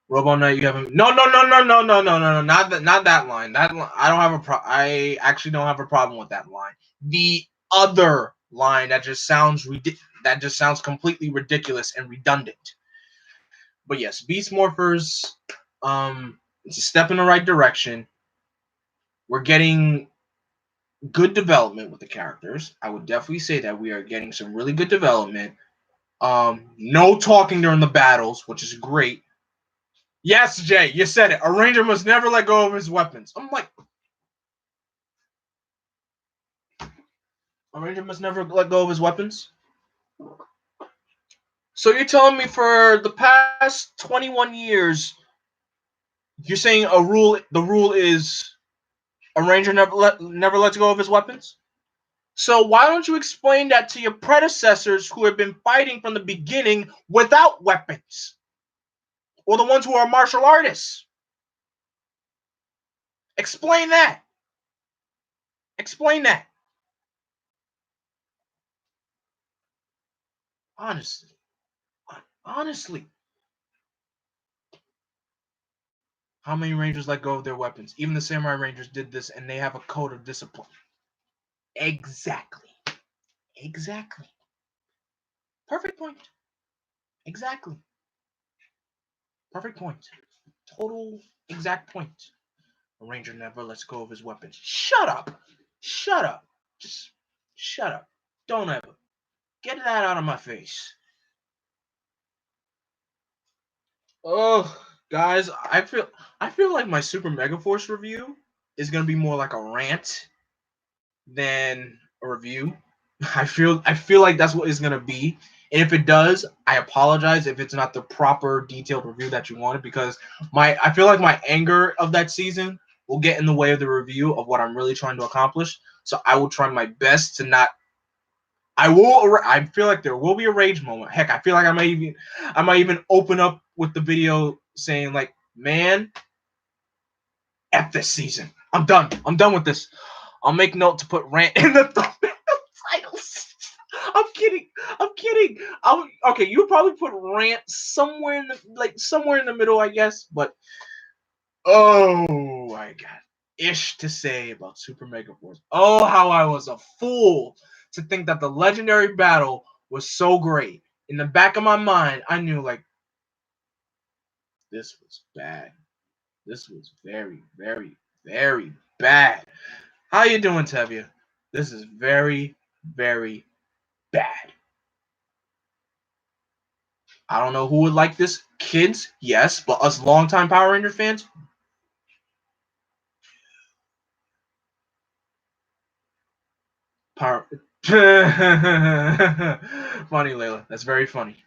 Robo Knight, you haven't. No, not that line. That line, I don't have I actually don't have a problem with that line. The other line that just sounds completely ridiculous and redundant. But yes, Beast Morphers, it's a step in the right direction. We're getting good development with the characters. I would definitely say that we are getting some really good development. No talking during the battles, which is great. Yes, Jay, you said it. A ranger must never let go of his weapons. I'm like, a ranger must never let go of his weapons? So you're telling me for the past 21 years, You're saying a rule. The rule is a ranger never lets go of his weapons. So why don't you explain that to your predecessors who have been fighting from the beginning without weapons, or the ones who are martial artists? Explain that. Explain that. Honestly, honestly, how many rangers let go of their weapons? Even the samurai rangers did this, and they have a code of discipline. Exactly. Exactly. Perfect point. Exactly. Perfect point. Total exact point. A ranger never lets go of his weapons. Shut up. Shut up. Just shut up. Don't ever. Get that out of my face. Oh, guys, I feel like my Super Mega Force review is gonna be more like a rant than a review. I feel like that's what it's gonna be. And if it does, I apologize if it's not the proper detailed review that you wanted, because I feel like my anger of that season will get in the way of the review of what I'm really trying to accomplish. So I will try my best to not. I will. I feel like there will be a rage moment. Heck, I feel like I might even open up with the video saying like, "Man, F this season. I'm done. I'm done with this." I'll make note to put rant in the thumbnail titles. I'm kidding. I'm kidding. Okay. You probably put rant somewhere in the middle, I guess. But oh, I got ish to say about Super Mega Force. Oh, how I was a fool to think that the legendary battle was so great. In the back of my mind, I knew like this was bad. This was very, very, very bad. How you doing, Tevia? This is very, very bad. I don't know who would like this. Kids, yes, but us longtime Power Ranger fans, Power. Funny, Layla. That's very funny.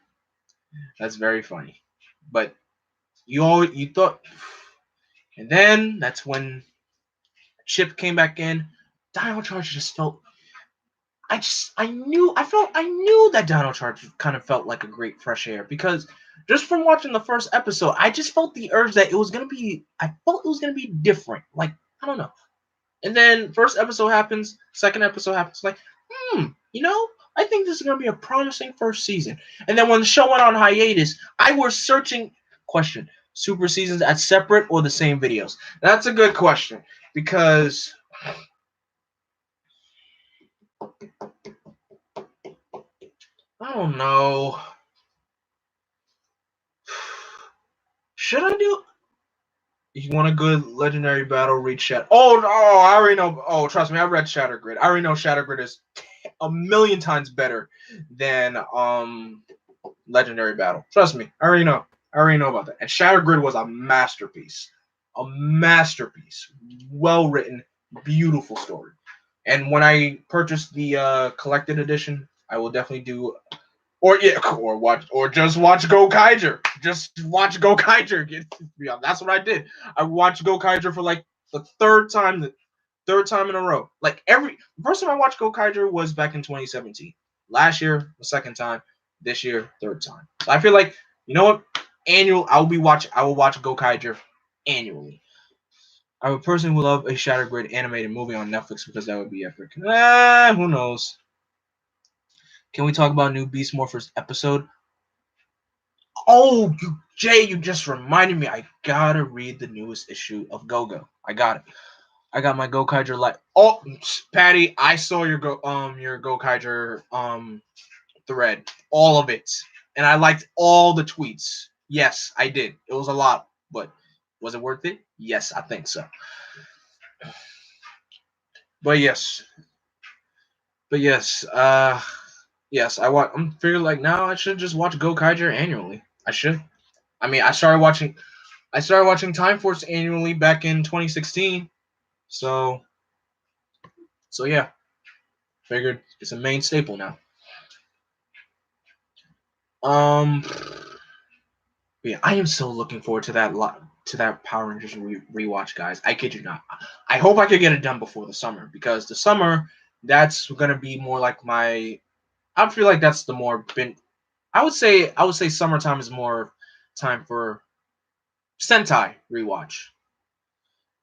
That's very funny. But you thought, and then that's when Chip came back in. Dino Charge just felt. I knew that Dino Charge kind of felt like a great fresh air, because just from watching the first episode, I just felt the urge that it was gonna be. I felt it was gonna be different. Like, I don't know. And then first episode happens, second episode happens, like, you know, I think this is gonna be a promising first season. And then when the show went on hiatus, I was searching question, super seasons as separate or the same videos? That's a good question, because I don't know. Should I do, you want a good legendary battle, read Shadow? Oh, no, I already know. Oh, trust me, I read Shatter Grid. I already know Shatter Grid is a million times better than legendary battle. Trust me, I already know. I already know about that. And Shatter Grid was a masterpiece. A masterpiece. Well written, beautiful story. And when I purchased the collected edition, I will definitely do, or just watch Go Kaiger. Just watch Go Kaiger. That's what I did. I watched Go Kaiger for like the third time in a row. Like the first time I watched Go Kaiger was back in 2017. Last year, the second time. This year, third time. So I feel like, you know what? I will watch Go Kaiger annually. I'm a person who love a Shadow Grid animated movie on Netflix because that would be epic. Who knows? Can we talk about new Beast Morphers episode? Oh, Jay, you just reminded me. I gotta read the newest issue of Go-Go. I got it. I got my Go Kaiger like. Oh, Patty, I saw your Go Kaiger thread, all of it, and I liked all the tweets. Yes, I did. It was a lot, but was it worth it? Yes, I think so. But yes, yes, I'm figuring like now I should just watch Go Kaiger annually. I should. I mean, I started watching Time Force annually back in 2016. So yeah, figured it's a main staple now. Yeah, I am so looking forward to that to that Power Rangers rewatch, guys. I kid you not. I hope I could get it done before the summer, because the summer, that's gonna be more like my. I feel like that's the more been. I would say summertime is more time for Sentai rewatch.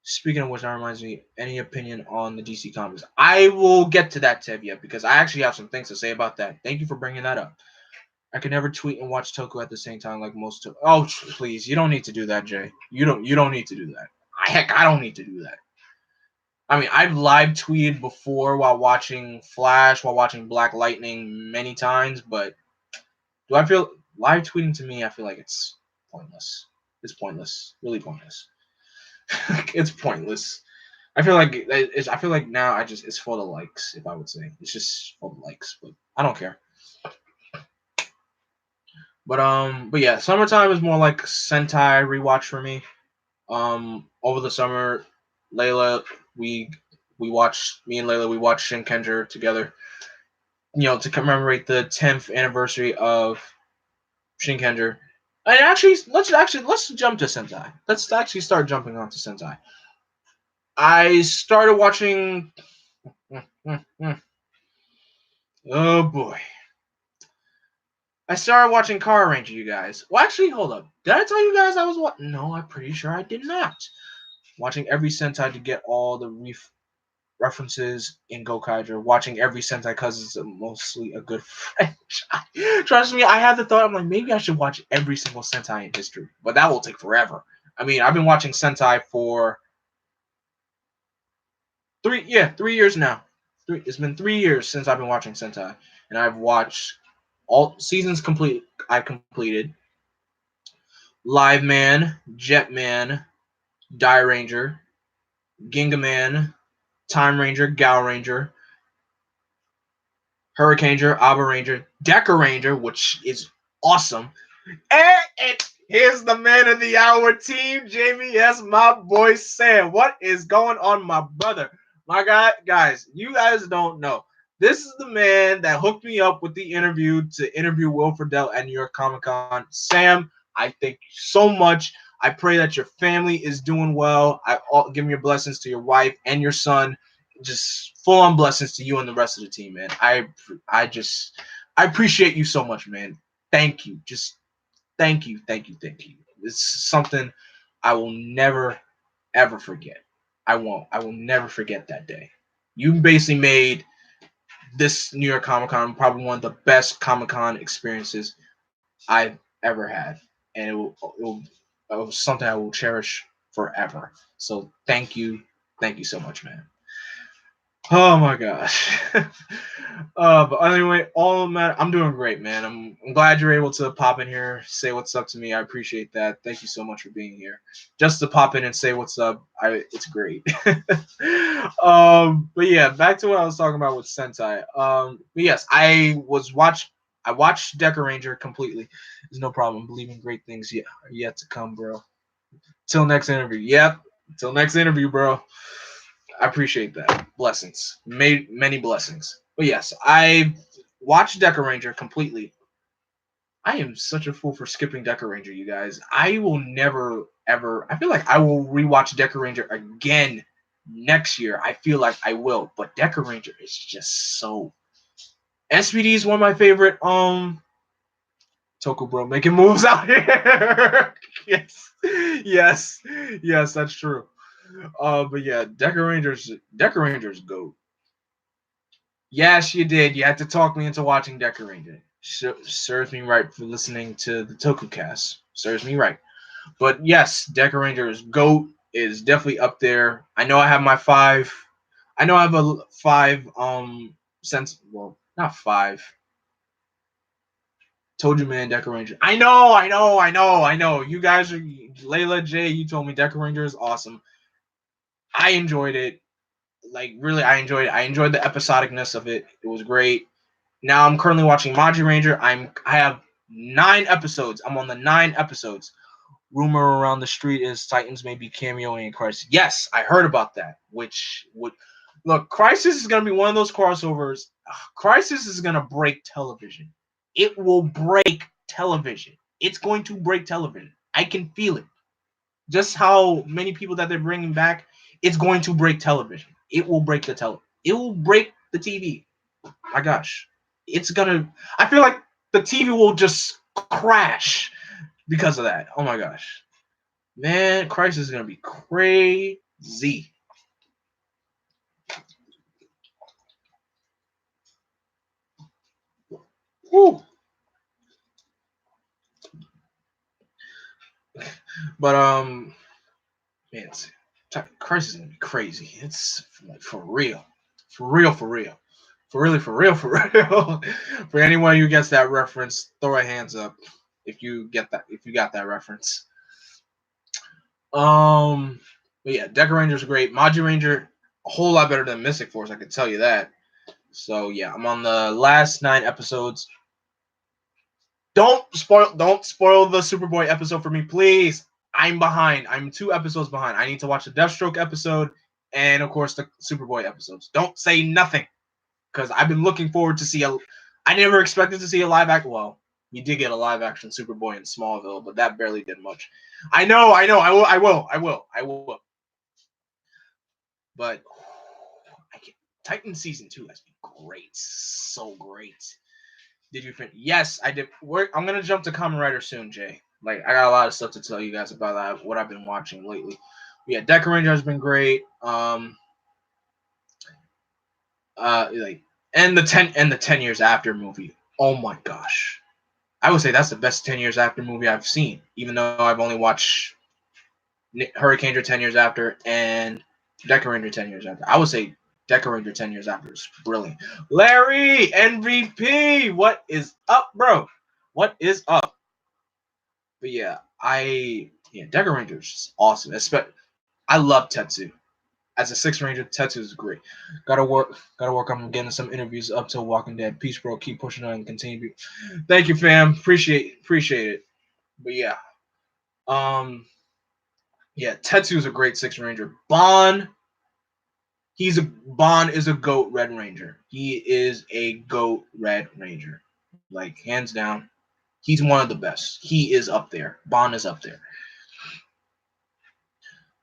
Speaking of which, that reminds me, any opinion on the DC comics? I will get to that, Tevia, because I actually have some things to say about that. Thank you for bringing that up. I can never tweet and watch Toku at the same time like most. Oh, please, you don't need to do that, Jay. You don't need to do that. I don't need to do that. I mean, I've live tweeted before while watching Flash, while watching Black Lightning many times, but do I feel live tweeting to me? I feel like it's pointless. It's pointless. Really pointless. It's pointless. I feel like now it's for the likes. If I would say it's just for the likes, but I don't care. But yeah, summertime is more like Sentai rewatch for me. Over the summer, Layla, we we watched me and Layla we watched Shinkenger together. To commemorate the 10th anniversary of Shinkenger. And let's jump to Sentai. Let's actually start jumping onto Sentai. I started watching. Oh boy. I started watching Car Ranger, you guys. Well, actually, hold up. Did I tell you guys I was watching? No, I'm pretty sure I did not. Watching every Sentai to get all the references in Gokaiger. Watching every Sentai because it's mostly a good franchise. Trust me, I had the thought, I'm like, maybe I should watch every single Sentai in history. But that will take forever. I mean, I've been watching Sentai for 3 years now. It's been 3 years since I've been watching Sentai. And I've watched all seasons complete. I completed Live Man, Jetman, Die Ranger, Gingaman, Time Ranger, Gal Ranger, Hurricane Ranger, Abba Ranger, Decker Ranger, which is awesome. And here's the man of the hour, Team JVS, my boy Sam. What is going on, my brother? My God, guys, you guys don't know. This is the man that hooked me up with the interview to interview Will Friedle at New York Comic Con. Sam, I thank you so much. I pray that your family is doing well. Give your blessings to your wife and your son. Just full on blessings to you and the rest of the team, man. I appreciate you so much, man. Thank you. Just thank you, thank you, thank you. It's something I will never ever forget. I won't. I will never forget that day. You basically made this New York Comic Con probably one of the best Comic Con experiences I've ever had, and it was something I will cherish forever. So thank you so much, man. Oh my gosh. But anyway, I'm doing great, man. I'm glad you're able to pop in here, say what's up to me. I appreciate that. Thank you so much for being here. Just to pop in and say what's up, it's great. But yeah, back to what I was talking about with Sentai. But yes, I watched Decker Ranger completely. There's no problem. Believing great things yet to come, bro. Till next interview. Yep. Till next interview, bro. I appreciate that. Blessings. Many blessings. But yes, I watched Decker Ranger completely. I am such a fool for skipping Decker Ranger, you guys. I will never, ever. I feel like I will rewatch Decker Ranger again next year. I feel like I will. But Decker Ranger is just so. SPD is one of my favorite. Toku bro making moves out here. yes, that's true. But yeah, Decker Rangers go. Yes, you did. You had to talk me into watching Decker Ranger. Serves me right for listening to the Toku cast. Serves me right. But yes, Decker Ranger's GOAT is definitely up there. I know I have my five. I know I have a five sense well, not five. Told you, man, Decker Ranger. I know. You guys are Layla J. You told me Decker Ranger is awesome. I enjoyed it. Like really, I enjoyed it. I enjoyed the episodicness of it. It was great. Now I'm currently watching Maji Ranger. I have 9 episodes. I'm on the 9 episodes. Rumor around the street is Titans may be cameoing in Crisis. Yes, I heard about that. Which would look, Crisis is gonna be one of those crossovers. Crisis is gonna break television. It will break television. It's going to break television. I can feel it. just how many people that they're bringing back, it's going to break television. It will break It will break the TV. My gosh, it's gonna. I feel like the TV will just crash because of that. Oh my gosh, man, Crisis is gonna be crazy. Woo. But man, Crisis is gonna be crazy. It's like for real, for real, for real, for really, for real, for real. For anyone who gets that reference, throw a hands up if you get that. If you got that reference. Um, but yeah, Deca Ranger's great. Maji Ranger, a whole lot better than Mystic Force. I can tell you that. So yeah, I'm on the last 9 episodes. Don't spoil the Superboy episode for me, please. I'm behind. I'm 2 episodes behind. I need to watch the Deathstroke episode and of course the Superboy episodes. Don't say nothing because I've been looking forward to see a. I never expected to see a live act. Well, you did get a live action Superboy in Smallville, but that barely did much. I know. I will. But I can, Titan season 2 has been great, so great. Did you finish? Yes, I did. I'm gonna jump to Kamen Rider soon, Jay. Like I got a lot of stuff to tell you guys about what I've been watching lately. Yeah, Deca Ranger has been great. Like and the 10 years after movie. Oh my gosh, I would say that's the best 10 years after movie I've seen. Even though I've only watched Hurricane Ranger 10 years after and Deca Ranger 10 years after. I would say Deca Ranger 10 years after is brilliant. Larry MVP, what is up, bro? What is up? But yeah, Deca Ranger is just awesome. I love Tetsu. As a Six Ranger, Tetsu is great. Gotta work on getting some interviews up to Walking Dead. Peace, bro. Keep pushing on and continue. Thank you, fam. Appreciate it. But yeah, um, yeah, Tetsu is a great Six Ranger. Bond is a goat Red Ranger. He is a goat Red Ranger. Like hands down, he's one of the best. He is up there. Bond is up there.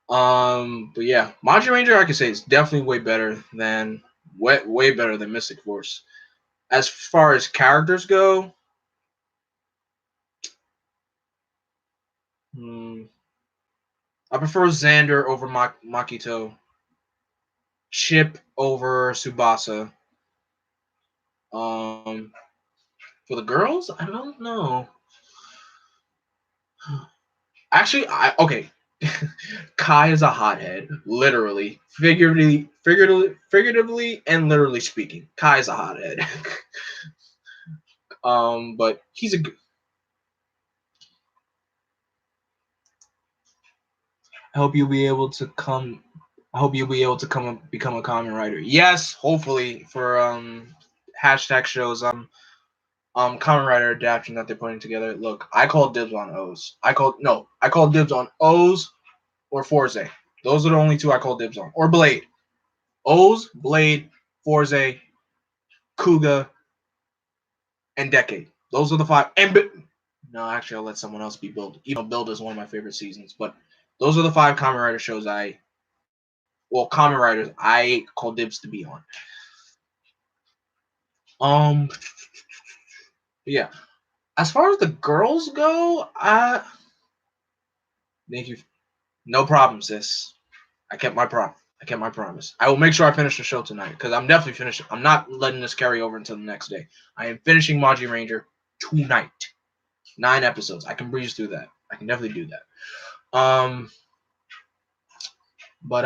But yeah, Maji Ranger, I can say, is definitely way better than Mystic Force. As far as characters go, hmm, I prefer Xander over Makito, Chip over Subasa. Um, for the girls, I don't know. Actually, okay. Kai is a hothead, literally, figuratively, and literally speaking. Kai is a hothead. But he's a. I hope you'll be able to come. I hope you'll be able to come and become a common writer. Yes, hopefully for hashtag shows common writer adaptation that they're putting together. Look, I call dibs on O's. I call dibs on O's or Forze. Those are the only two I call dibs on. Or Blade. O's, Blade, Forze, Kuga, and Decade. Those are the five. No, actually, I'll let someone else be Build. Even though Build is one of my favorite seasons, but those are the 5 Kamen Rider shows Kamen Riders I call dibs to be on. Um, yeah. As far as the girls go, thank you. No problem, sis. I kept my promise. I will make sure I finish the show tonight because I'm definitely finishing. I'm not letting this carry over until the next day. I am finishing Maji Ranger tonight. 9 episodes. I can breeze through that. I can definitely do that. But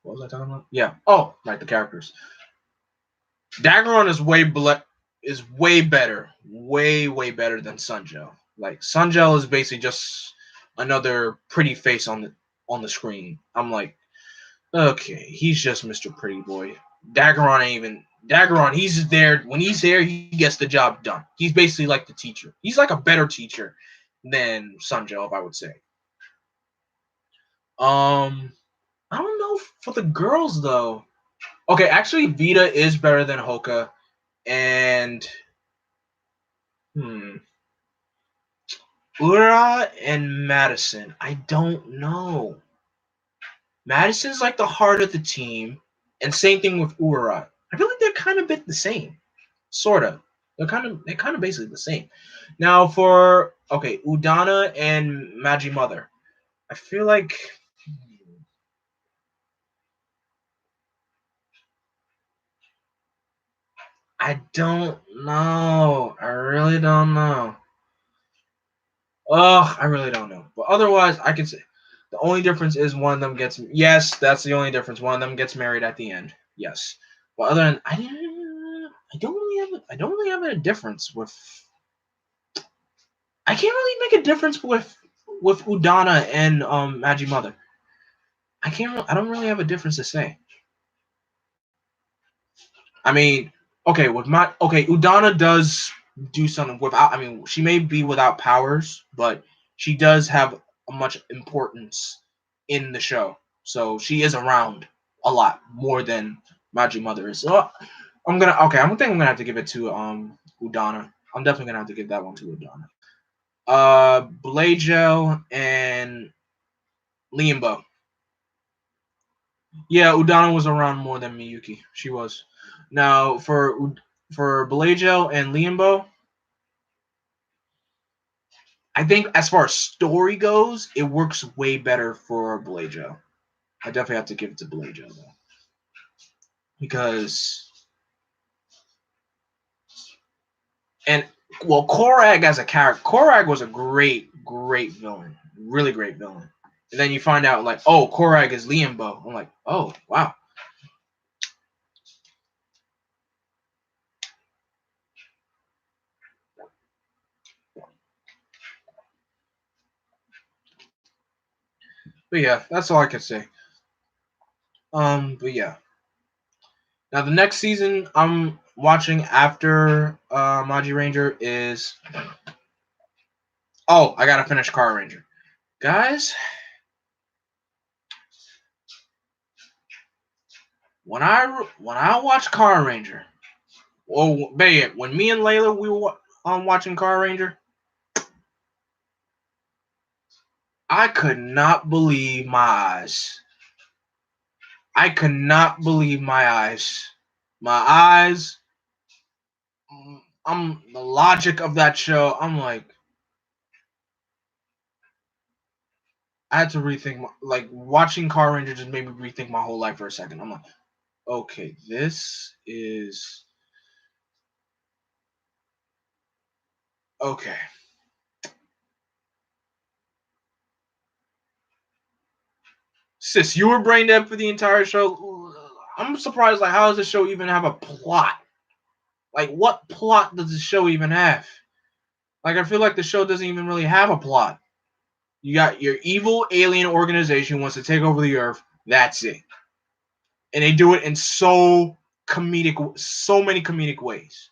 what was I talking about? Yeah. Oh, right, the characters. Daggeron is way better, way better than Sunjo. Like Sunjo is basically just another pretty face on the screen. I'm like, okay, he's just Mr. Pretty Boy. Daggeron. He's there when he's there. He gets the job done. He's basically like the teacher. He's like a better teacher than Sunjo, if I would say. I don't know for the girls though. Okay, actually, Vita is better than Hoka, and Ura and Madison. I don't know. Madison's like the heart of the team, and same thing with Ura. I feel like they're kind of bit the same, sort of. They're kind of basically the same. Now for Udana and Magi Mother. I feel like I don't know. I really don't know. Oh, I really don't know. But otherwise, I can say the only difference is one of them gets. Yes, that's the only difference. One of them gets married at the end. Yes. But other than I don't really have a difference with. I can't really make a difference with Udana and Magi Mother. I don't really have a difference to say. I mean, Udana does do something without. I mean, she may be without powers, but she does have a much importance in the show. So she is around a lot more than Magi Mother is. So I'm gonna have to give it to Udana. I'm definitely gonna have to give that one to Udana. Blajo and Liambo. Yeah, Udana was around more than Miyuki. She was. Now for Belejo and Liambo, I think as far as story goes, it works way better for Belejo. I definitely have to give it to Belejo though, because and well, Korag as a character, Korag was a great villain, really great villain. And then you find out like, oh, Korag is Liambo. I'm like, oh wow. But yeah, that's all I can say. But yeah. Now the next season I'm watching after Maji Ranger is I gotta finish Car Ranger. Guys, when I watch Car Ranger, when me and Layla we were watching Car Ranger, I could not believe my eyes. I could not believe my eyes. My eyes. I'm the logic of that show. I'm like, I had to rethink. Like watching Car Ranger just made me rethink my whole life for a second. I'm like, okay, this is okay. Sis, you were brain dead for the entire show. I'm surprised. Like, how does the show even have a plot? Like, what plot does the show even have? Like, I feel like the show doesn't even really have a plot. You got your evil alien organization wants to take over the Earth. That's it, and they do it in so many comedic ways.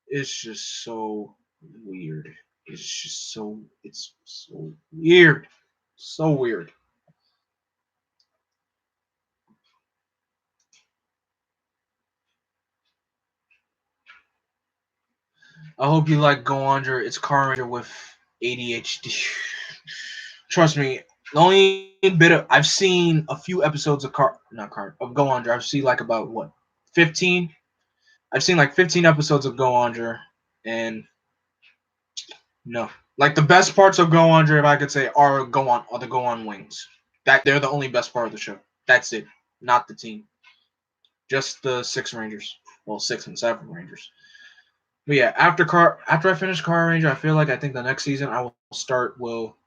It's just so weird. It's so weird, so weird. I hope you like Go Under. It's Car Ranger with ADHD. Trust me, the only bit of I've seen a few episodes of Go Under. I've seen like about what 15. I've seen like 15 episodes of Go Under, and no, like the best parts of Go Under, if I could say, are the Go On wings. That they're the only best part of the show. That's it, not the team, just the six Rangers. Well, six and seven Rangers. But yeah, after I finish Car Ranger, I think the next season I will start. Will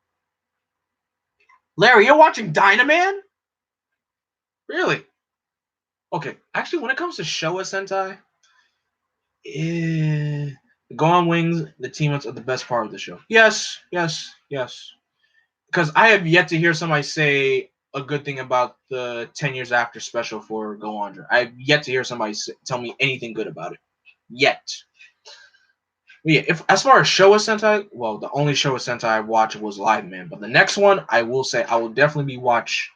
Larry, you're watching Dynaman? Really? Okay. Actually, when it comes to Showa Sentai, eh, Go on Wings, the team-ups are the best part of the show. Yes, yes, yes. Because I have yet to hear somebody say a good thing about the 10 years after special for Go Under. I have yet to hear somebody tell me anything good about it. Yet. But yeah, if as far as Showa Sentai, well, the only Showa Sentai I watched was Live Man. But the next one, I will say, I will definitely watch.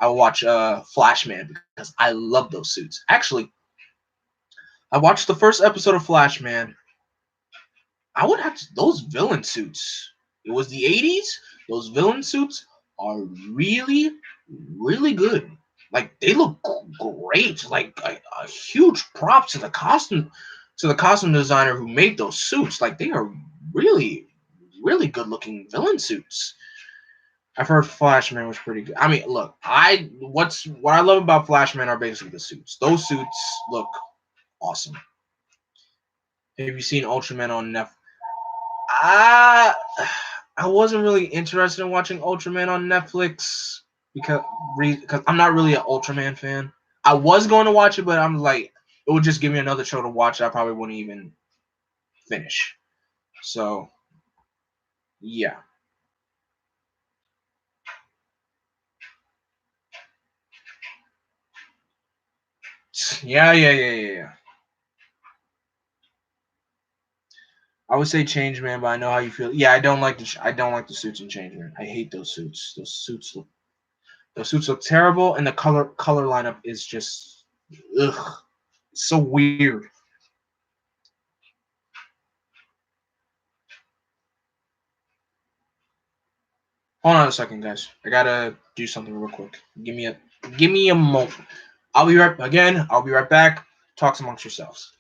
I'll watch Flashman because I love those suits. Actually, I watched the first episode of Flashman. I would have to, those villain suits. It was the 80s. Those villain suits are really, really good. Like they look great. Like a huge props to the costume designer who made those suits. Like they are really, really good looking villain suits. I've heard Flashman was pretty good. I mean, look, what I love about Flashman are basically the suits. Those suits look awesome. Have you seen Ultraman on Netflix? I I wasn't really interested in watching Ultraman on Netflix because I'm not really an Ultraman fan. I was going to watch it, but I'm like, it would just give me another show to watch that I probably wouldn't even finish. So yeah, yeah. I would say Change Man, but I know how you feel. Yeah, I don't like the suits in Change Man. I hate those suits. Those suits look terrible, and the color lineup is just ugh, so weird. Hold on a second, guys. I gotta do something real quick. Give me a moment. I'll be right back. Talks amongst yourselves.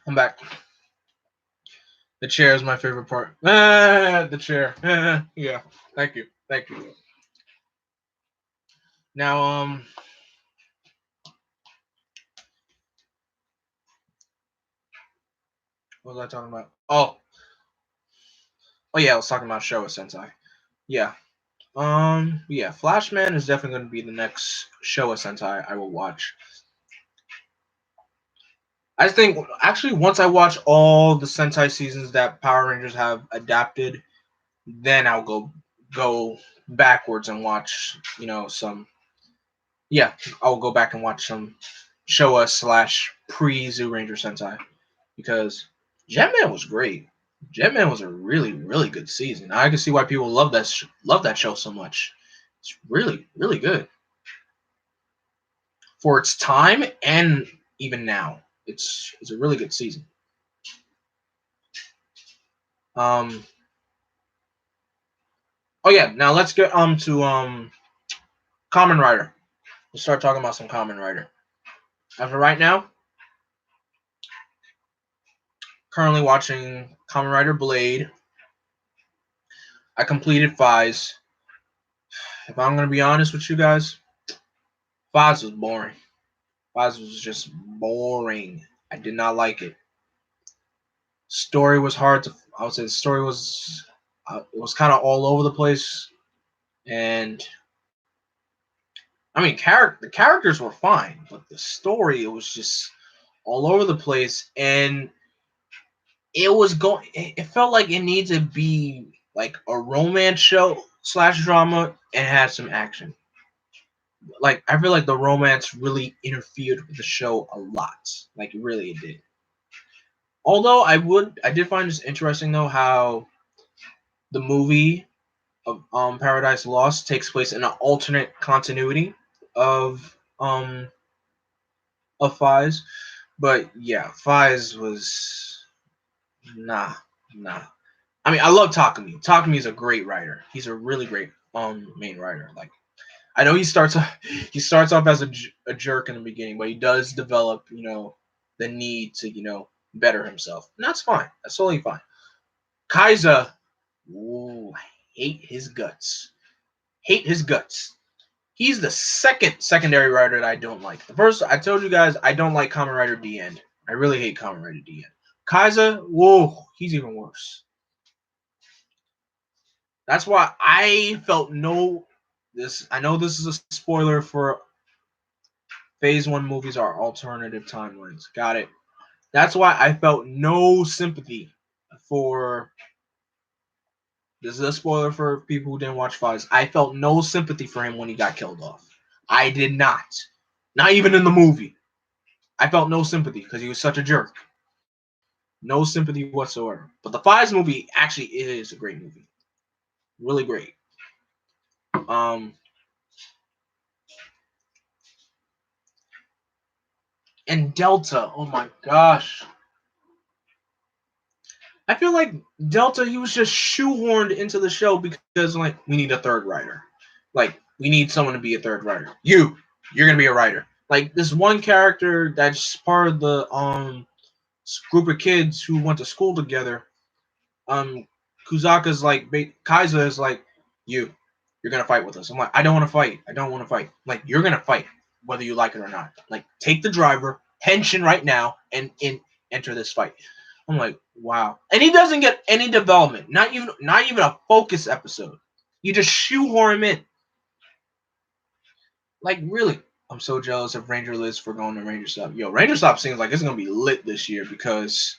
I'm back. The chair is my favorite part. The chair. Yeah. Thank you. Thank you. Now, what was I talking about? Oh yeah, I was talking about Showa Sentai. Yeah. Yeah. Flashman is definitely going to be the next Showa Sentai I will watch. I think actually once I watch all the Sentai seasons that Power Rangers have adapted, then I'll go backwards and watch some. Yeah, I'll go back and watch some Showa slash pre Zoo Ranger Sentai because Jetman was great. Jetman was a really really good season. I can see why people love that show so much. It's really really good for its time and even now. It's a really good season. Um. Oh yeah. Now let's get to Common Rider. Let's start talking about some Common Rider. As of right now, currently watching Kamen Rider Blade. I completed Fives. If I'm gonna be honest with you guys, Fives was boring. Fives was just boring. I did not like it. Story was hard to. I would say the story was. It was kind of all over the place, and I mean, the characters were fine, but the story, it was just all over the place, and it was going. It felt like it needed to be like a romance show slash drama and had some action. Like I feel like the romance really interfered with the show a lot. Like really, it did. Although I did find this interesting though how the movie of Paradise Lost takes place in an alternate continuity of Fies. But yeah, Fies was nah, nah. I mean, I love Takumi. Takumi is a great writer. He's a really great main writer. Like I know he starts off as a jerk in the beginning, but he does develop, the need to, better himself. And that's fine. That's totally fine. Kaiser, ooh, I hate his guts. Hate his guts. He's the second secondary writer that I don't like. The first, I told you guys, I don't like Kamen Rider D End. I really hate Kamen Rider D End. Kaiser, whoa, he's even worse. That's why I felt no. This I know this is a spoiler for Phase 1 movies are alternative timelines. Got it. That's why I felt no sympathy for. This is a spoiler for people who didn't watch Fives. I felt no sympathy for him when he got killed off. I did not. Not even in the movie. I felt no sympathy because he was such a jerk. No sympathy whatsoever. But the Fives movie actually is a great movie. Really great. Um, and Delta. Oh my gosh. I feel like Delta, he was just shoehorned into the show because like we need a third writer. Like we need someone to be a third writer. You're gonna be a writer. Like this one character that's part of the group of kids who went to school together. Um, Kuzaka's like Kaiser is like you're gonna fight with us. I'm like I don't want to fight. I don't want to fight. Like you're gonna fight whether you like it or not. Like take the driver, henshin right now, and enter this fight. I'm like, wow. And he doesn't get any development. Not even a focus episode. You just shoehorn him in. Like, really. I'm so jealous of Ranger Liz for going to Ranger Stop. Yo, Ranger Stop seems like it's gonna be lit this year because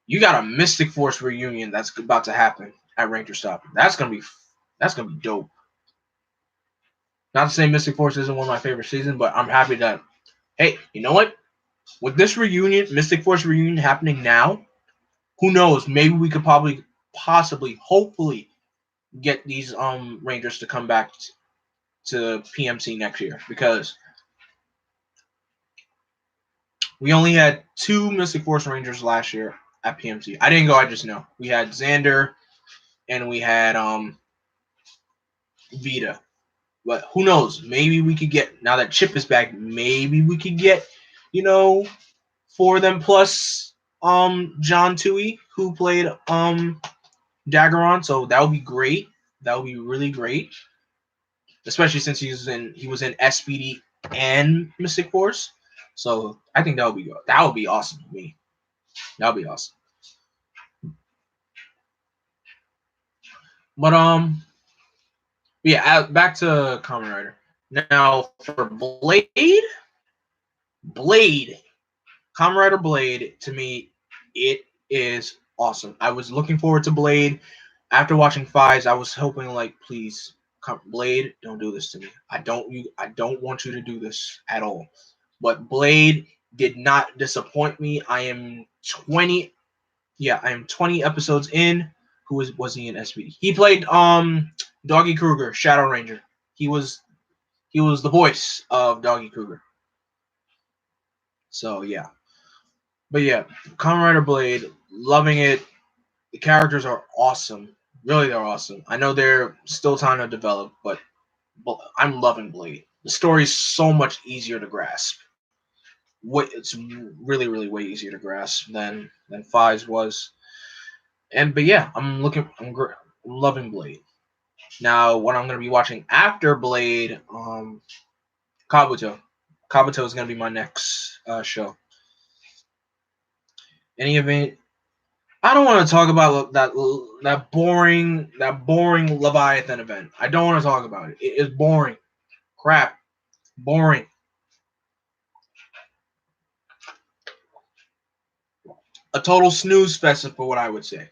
you got a Mystic Force reunion that's about to happen at Ranger Stop. That's gonna be dope. Not to say Mystic Force isn't one of my favorite seasons, but I'm happy that hey, you know what? With this reunion, Mystic Force reunion happening now, who knows? Maybe we could possibly, hopefully, get these Rangers to come back to PMC next year because we only had 2 Mystic Force Rangers last year at PMC. I didn't go. I just know we had Xander and we had Vita. But who knows? Maybe we could get now that Chip is back. Maybe we could get 4 of them plus John Tui who played Daggeron. So that would be great. That would be really great. Especially since he was in SPD and Mystic Force. So I think that would be good. That would be awesome to me. That would be awesome. But yeah, back to Kamen Rider. Now for Blade, Kamen Rider Blade, to me, it is awesome. I was looking forward to Blade. After watching Fives, I was hoping like, please, Blade, don't do this to me. I don't want you to do this at all. But Blade did not disappoint me. I am 20 episodes in. Who was he in SPD? He played Doggy Kruger, Shadow Ranger. He was the voice of Doggy Kruger. So yeah. But yeah, Kamen Rider Blade, loving it. The characters are awesome. Really, they're awesome. I know they're still time to develop, but I'm loving Blade. The story is so much easier to grasp. It's really, really way easier to grasp than Fives was. But yeah, I'm loving Blade. Now, what I'm gonna be watching after Blade, Kabuto. Kabuto is gonna be my next show. Any event. I don't want to talk about that boring Leviathan event. I don't want to talk about it. It is boring. Crap. Boring. A total snooze fest for what I would say.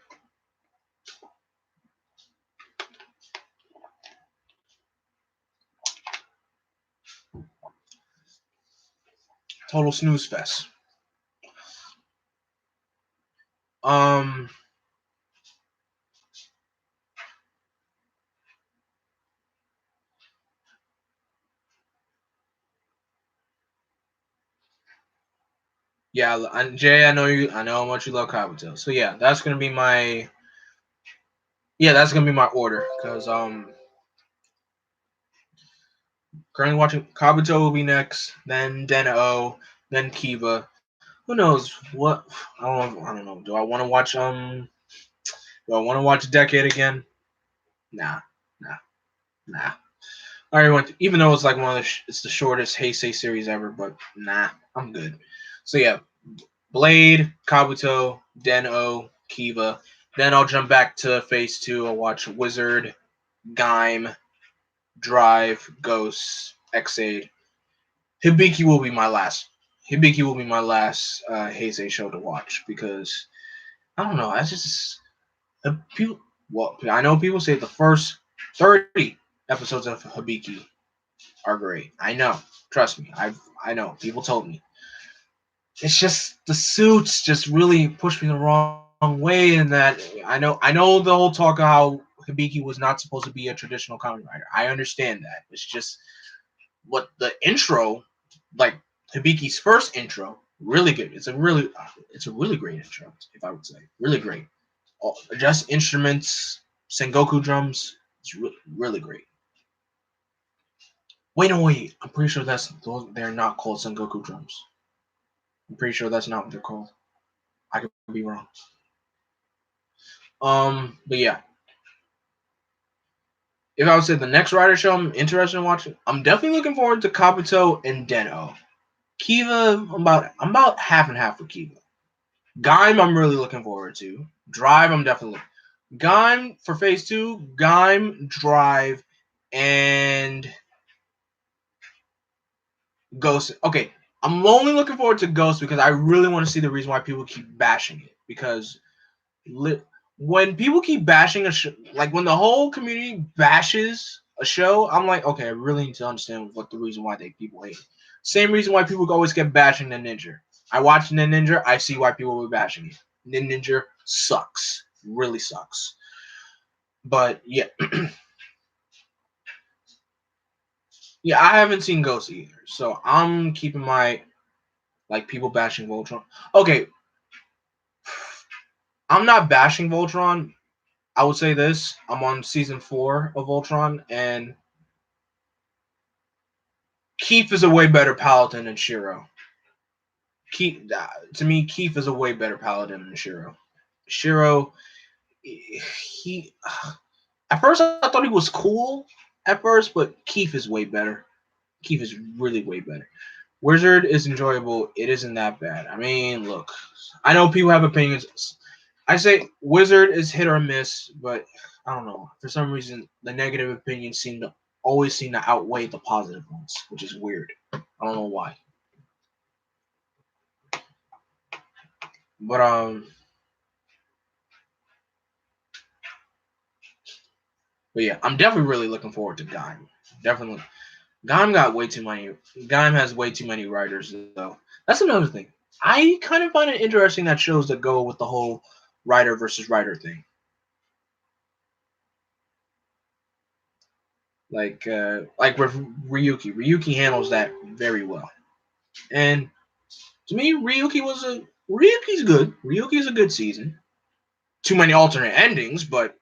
Total snooze fest. Um. Yeah, and Jay, I know you. I know how much you love Kabuto. So yeah, that's gonna be my. Yeah, that's gonna be my order because currently watching Kabuto will be next, then Den-O, then Kiva. Who knows what? I don't know. Do I want to watch Do I want to watch Decade again? Nah, nah, nah. I already went. Even though it's like it's the shortest Heisei series ever, but nah, I'm good. So yeah, Blade, Kabuto, Den-O, Kiva. Then I'll jump back to Phase 2. I'll watch Wizard, Gaim, Drive, Ghost, Xaid. Hibiki will be my last. Hibiki will be my last Heisei show to watch because I don't know. I just people. Well, I know people say the first 30 episodes of Hibiki are great. I know. Trust me. I know. People told me. It's just the suits just really pushed me the wrong way in that I know the whole talk of how Hibiki was not supposed to be a traditional comic writer. I understand that. It's just what the intro, like Hibiki's first intro, really good. It's a really great intro, if I would say. Really great. Just instruments, Sengoku drums. It's really great. Wait, no, wait. I'm pretty sure they're not called Sengoku drums. I'm pretty sure that's not what they're called. I could be wrong. But yeah, if I would say the next Rider show I'm interested in watching, I'm definitely looking forward to Kabuto and Den-O. Kiva, I'm about half and half with Kiva. Gaim, I'm really looking forward to. Drive, I'm definitely. Gaim for Phase 2, Gaim, Drive, and Ghost. Okay, I'm only looking forward to Ghost because I really want to see the reason why people keep bashing it. Because when people keep bashing a show, like when the whole community bashes a show, I'm like, okay, I really need to understand what the reason why people hate it. Same reason why people always get bashing the Ninja. I watch the Ninja, I see why people were bashing it. Ninja sucks, really sucks. But yeah, yeah, I haven't seen Ghost either, so I'm keeping my like people bashing Voltron. Okay, I'm not bashing Voltron. I would say this: I'm on season 4 of Voltron, and Keith is a way better paladin than Shiro. Keith, to me, Keith is a way better paladin than Shiro. Shiro, he. At first, I thought he was cool. At first, but Keith is way better. Keith is really way better. Wizard is enjoyable. It isn't that bad. I mean, look, I know people have opinions. I say Wizard is hit or miss, but I don't know. For some reason, the negative opinions always seem to outweigh the positive ones, which is weird. I don't know why. But but yeah, I'm definitely really looking forward to Gaim. Definitely, Gaim got way too many. Gaim has way too many writers though. That's another thing. I kind of find it interesting that shows that go with the whole writer versus writer thing. Like with Ryuki. Ryuki handles that very well. And to me, Ryuki's good. Ryuki's a good season. Too many alternate endings, but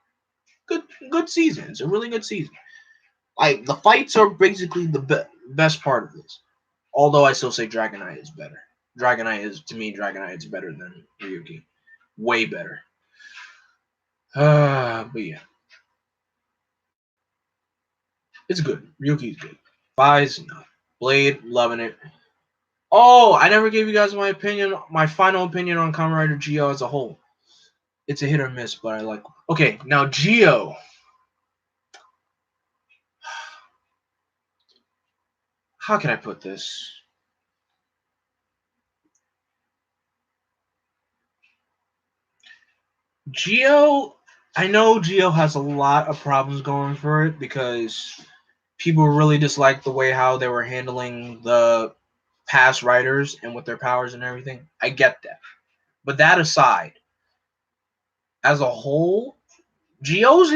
good season. It's a really good season. Like the fights are basically the best part of this. Although I still say Dragonite is better. Dragonite is better than Ryuki. Way better. But yeah, it's good. Ryuki's good. Fi's not. Blade, loving it. Oh, I never gave you guys my opinion, my final opinion on Kamen Rider Geo as a whole. It's a hit or miss, but I like. Okay, now Geo. How can I put this? Geo, I know Geo has a lot of problems going for it because people really dislike the way how they were handling the past writers and with their powers and everything. I get that. But that aside, as a whole, Geo's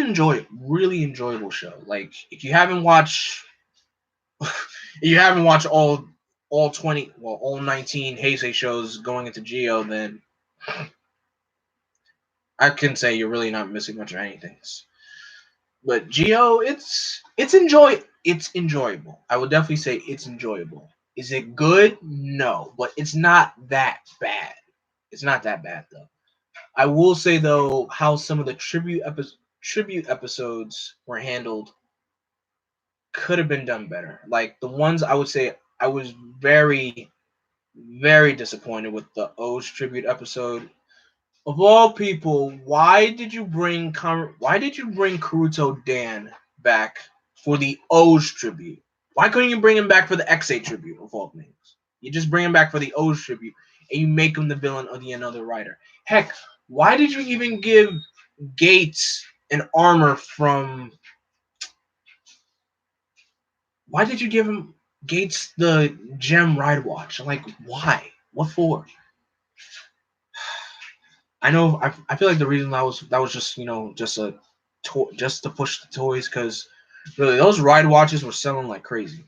really enjoyable show. Like if you haven't watched if you haven't watched all 20, well, all 19 Heisei shows going into Geo, then I can say you're really not missing much of anything. But Geo, it's enjoyable. I would definitely say it's enjoyable. Is it good? No, but it's not that bad. It's not that bad though. I will say though how some of the tribute episodes were handled could have been done better. Like the ones I would say I was very disappointed with the O's tribute episode. Of all people, why did you bring Karuto Dan back for the O's tribute? Why couldn't you bring him back for the XA tribute of all things? You just bring him back for the O's tribute and you make him the villain of the Another Writer. Heck, why did you even give Gates an armor from why did you give him Gates the gem ride watch? Like why? What for? I know. I feel like the reason that was just just just to push the toys because really those ride watches were selling like crazy.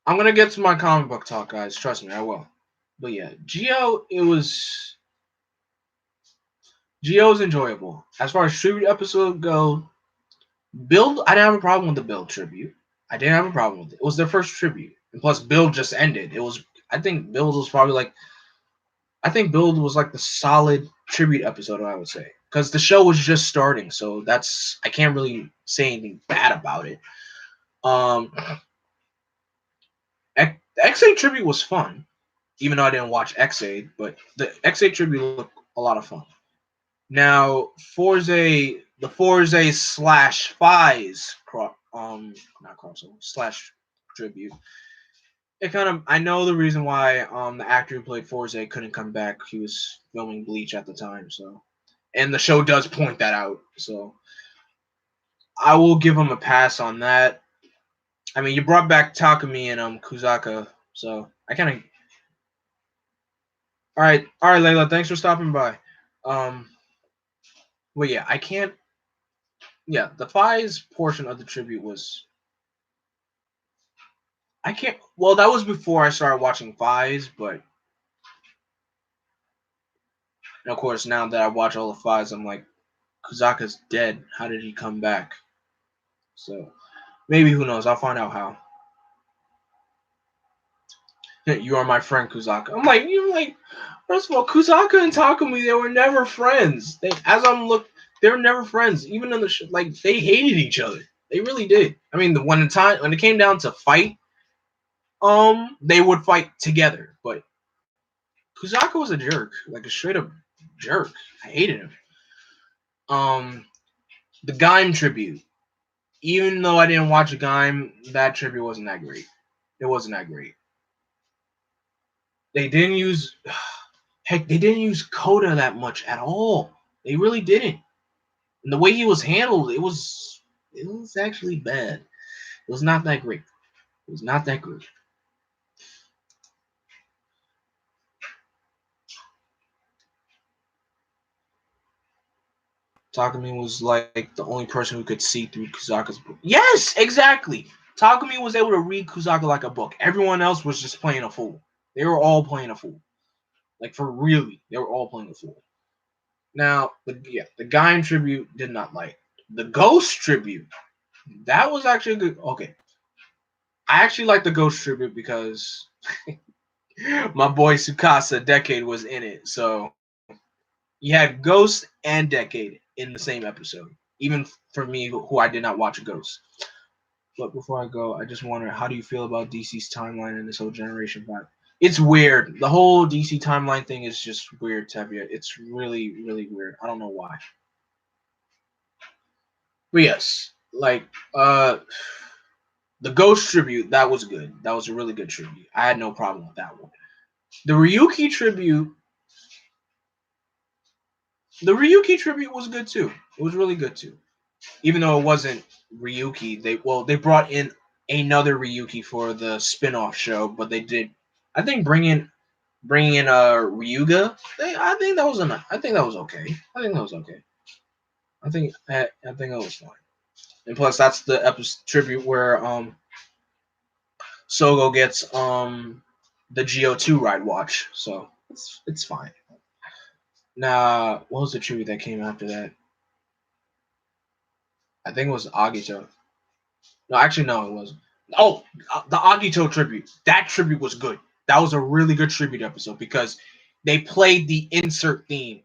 I'm gonna get to my comic book talk, guys. Trust me, I will. But yeah, Geo's enjoyable. As far as tribute episode go, Build I didn't have a problem with the Build tribute. I didn't have a problem with it. It was their first tribute, and plus Build just ended. It was I think Build was probably like I think Build was like the solid tribute episode, I would say, because the show was just starting, so that's I can't really say anything bad about it. Um, the XA tribute was fun, even though I didn't watch XA, but the XA tribute looked a lot of fun. Now, the Forza slash Fies, not crossover slash tribute. It kind of I know the reason why the actor who played Forza couldn't come back. He was filming Bleach at the time, so and the show does point that out. So I will give him a pass on that. I mean, you brought back Takumi and Kuzaka, so I kind of all right, Layla. Thanks for stopping by. Um, well, yeah, I can't. Yeah, the Fies portion of the tribute was I can't. Well, that was before I started watching Fies, but of course now that I watch all the Fies, I'm like, Kuzaka's dead. How did he come back? So maybe who knows? I'll find out how. You are my friend, Kuzaka. I'm like, you're like, first of all, Kuzaka and Takumi, they were never friends. They were never friends. Even in the like, they hated each other. They really did. I mean, when it came down to fight, they would fight together. But Kuzaka was a jerk, like a straight up jerk. I hated him. Um, the Gaim tribute. Even though I didn't watch a Gaim, that tribute wasn't that great. It wasn't that great. They didn't use heck, they didn't use Coda that much at all. They really didn't. And the way he was handled, it was actually bad. It was not that great. It was not that good. Takumi was like the only person who could see through Kuzaka's book. Yes, exactly. Takumi was able to read Kuzaka like a book. Everyone else was just playing a fool. They were all playing a fool. Like for really, they were all playing a fool. Now, the Gaim tribute did not like. The Ghost tribute, that was actually good. Okay. I actually like the Ghost tribute because my boy Sukasa Decade was in it. So you had Ghost and Decade in the same episode. Even for me, who I did not watch a Ghost. But before I go, I just wonder, how do you feel about DC's timeline and this whole Generation 5? It's weird. The whole DC timeline thing is just weird, Tevia. It's really, really weird. I don't know why. But yes, like the Ghost tribute, that was good. That was a really good tribute. I had no problem with that one. The Ryuki tribute, was good too. It was really good too. Even though it wasn't Ryuki, they brought in another Ryuki for the spin-off show, but they did, I think, bringing in Ryuga. I think that was I think that was okay. I think that was okay. I think that was fine. And plus, that's the episode tribute where Sogo gets the Go2 ride watch, so it's fine. Now, what was the tribute that came after that? I think it was Agito. No, actually, no, it wasn't. Oh, the Agito tribute. That tribute was good. That was a really good tribute episode because they played the insert theme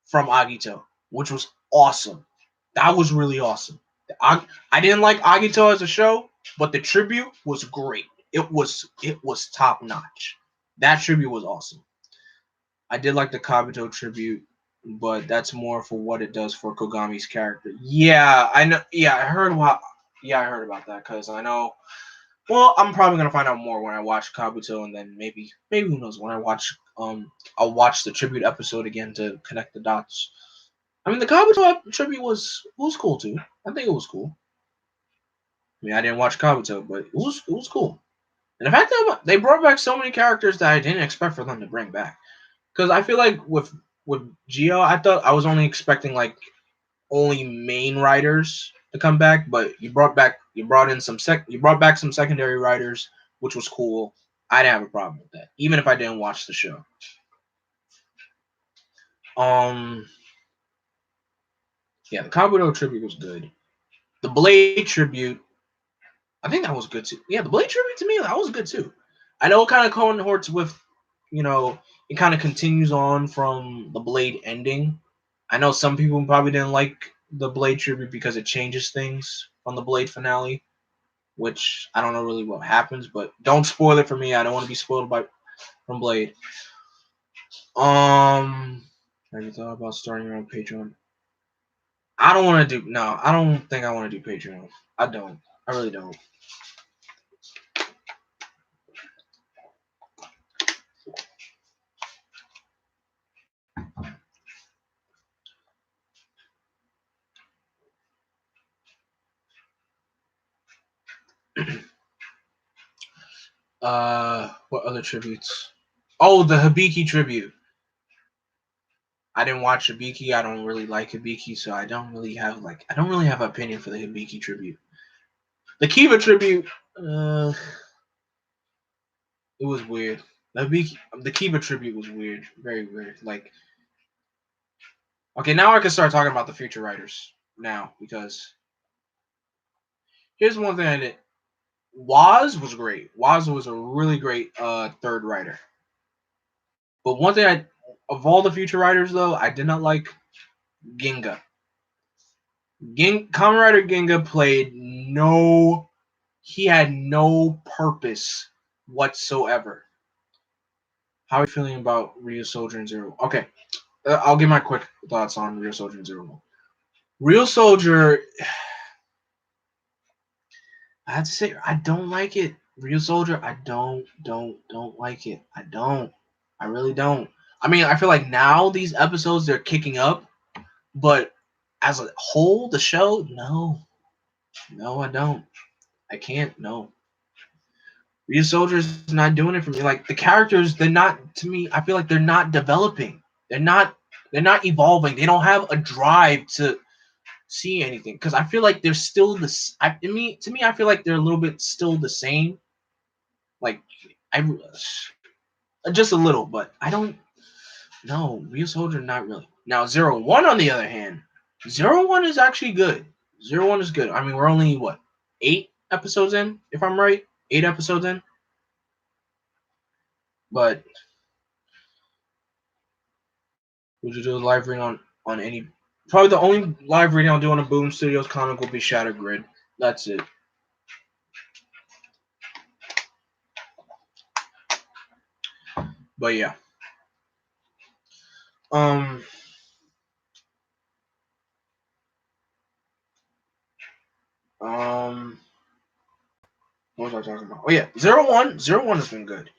from Agito, which was awesome. That was really awesome. I didn't like Agito as a show, but the tribute was great. It was top notch. That tribute was awesome. I did like the Kabuto tribute, but that's more for what it does for Kogami's character. Yeah, I know. Yeah, I heard about. Yeah, I heard about that because I know. Well, I'm probably gonna find out more when I watch Kabuto, and then maybe who knows when I watch. I'll watch the tribute episode again to connect the dots. I mean, the Kabuto tribute was cool too. I think it was cool. I mean, I didn't watch Kabuto, but it was cool. And the fact that they brought back so many characters that I didn't expect for them to bring back. Because I feel like with Geo, I thought I was only expecting like only main writers to come back, but you brought back some secondary writers, which was cool. I didn't have a problem with that, even if I didn't watch the show. Um, yeah, the Kabuto tribute was good. The Blade tribute, I think that was good too. Yeah, the Blade tribute to me, that was good too. I know it kind of cohorts with, it kind of continues on from the Blade ending. I know some people probably didn't like the Blade tribute because it changes things on the Blade finale, which I don't know really what happens, but don't spoil it for me. I don't want to be spoiled from Blade. Have you thought about starting your own Patreon? I don't want to do no. I don't think I want to do Patreon. I don't. I really don't. What other tributes? Oh, the Hibiki tribute. I didn't watch Hibiki. I don't really like Hibiki, so I don't really have an opinion for the Hibiki tribute. The Kiva tribute, it was weird. The Kiva tribute was weird, very weird. Like, okay, now I can start talking about the future writers now because here's one thing I did. Waz was great. Waz was a really great third writer. But one thing of all the future writers though, I did not like Ginga. Kamen Rider Ginga he had no purpose whatsoever. How are you feeling about Real Soldier and Zero? Okay, I'll give my quick thoughts on Real Soldier and Zero. Real Soldier, I have to say, I don't like it. Real Soldier, I don't like it. I really don't. I mean, I feel like now these episodes they're kicking up, but as a whole, the show, no, I don't. I can't. No, Real Soldier is not doing it for me. Like the characters, they're not to me. I feel like they're not developing. They're not. They're not evolving. They don't have a drive to see anything because I feel like they're still this. To me, I feel like they're a little bit still the same. Like I just a little, but I don't. No, Real Soldier, not really. Now, 01, on the other hand, 01 is actually good. 01 is good. I mean, we're only, what, 8 episodes in, if I'm right? 8 episodes in? But would you do a live reading on any... Probably the only live reading I'll do on a Boom Studios comic will be Shatter Grid. That's it. But yeah. Um. Um. What was I talking about? Oh yeah, 01. 01 has been good.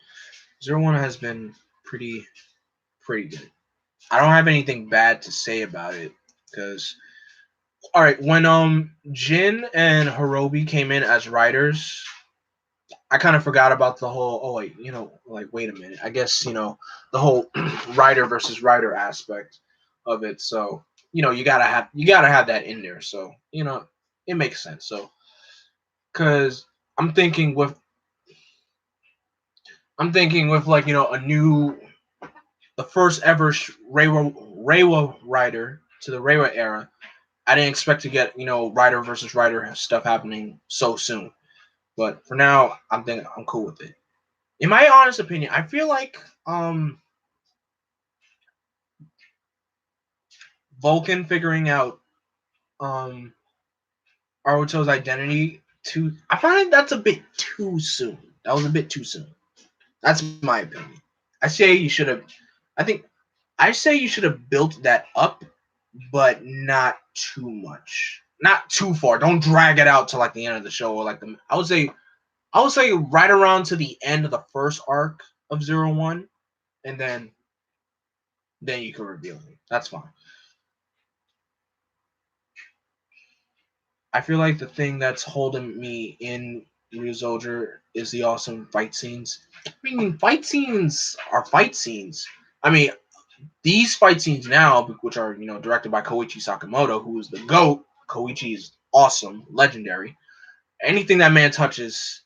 01 has been pretty good. I don't have anything bad to say about it because all right, when Jin and Hirobi came in as writers, I kind of forgot about the whole oh wait, like wait a minute. I guess, the whole writer versus writer aspect of it. So, you got to have that in there. So, it makes sense. So, cuz I'm thinking with like, a new the first ever Reiwa writer to the Reiwa era. I didn't expect to get, writer versus writer stuff happening so soon. But for now, I'm cool with it. In my honest opinion, I feel like Vulcan figuring out um Aruto's identity too. I find that's a bit too soon. That was a bit too soon. That's my opinion. I say you should have. I think I say you should have built that up, but not too much, not too far. Don't drag it out to like the end of the show or like the. I would say right around to the end of the first arc of 01, and then you can reveal it. That's fine. I feel like the thing that's holding me in Ryuzoger is the awesome fight scenes. I mean, fight scenes are fight scenes. I mean, these fight scenes now, which are directed by Koichi Sakamoto, who is the GOAT. Koichi is awesome, legendary. Anything that man touches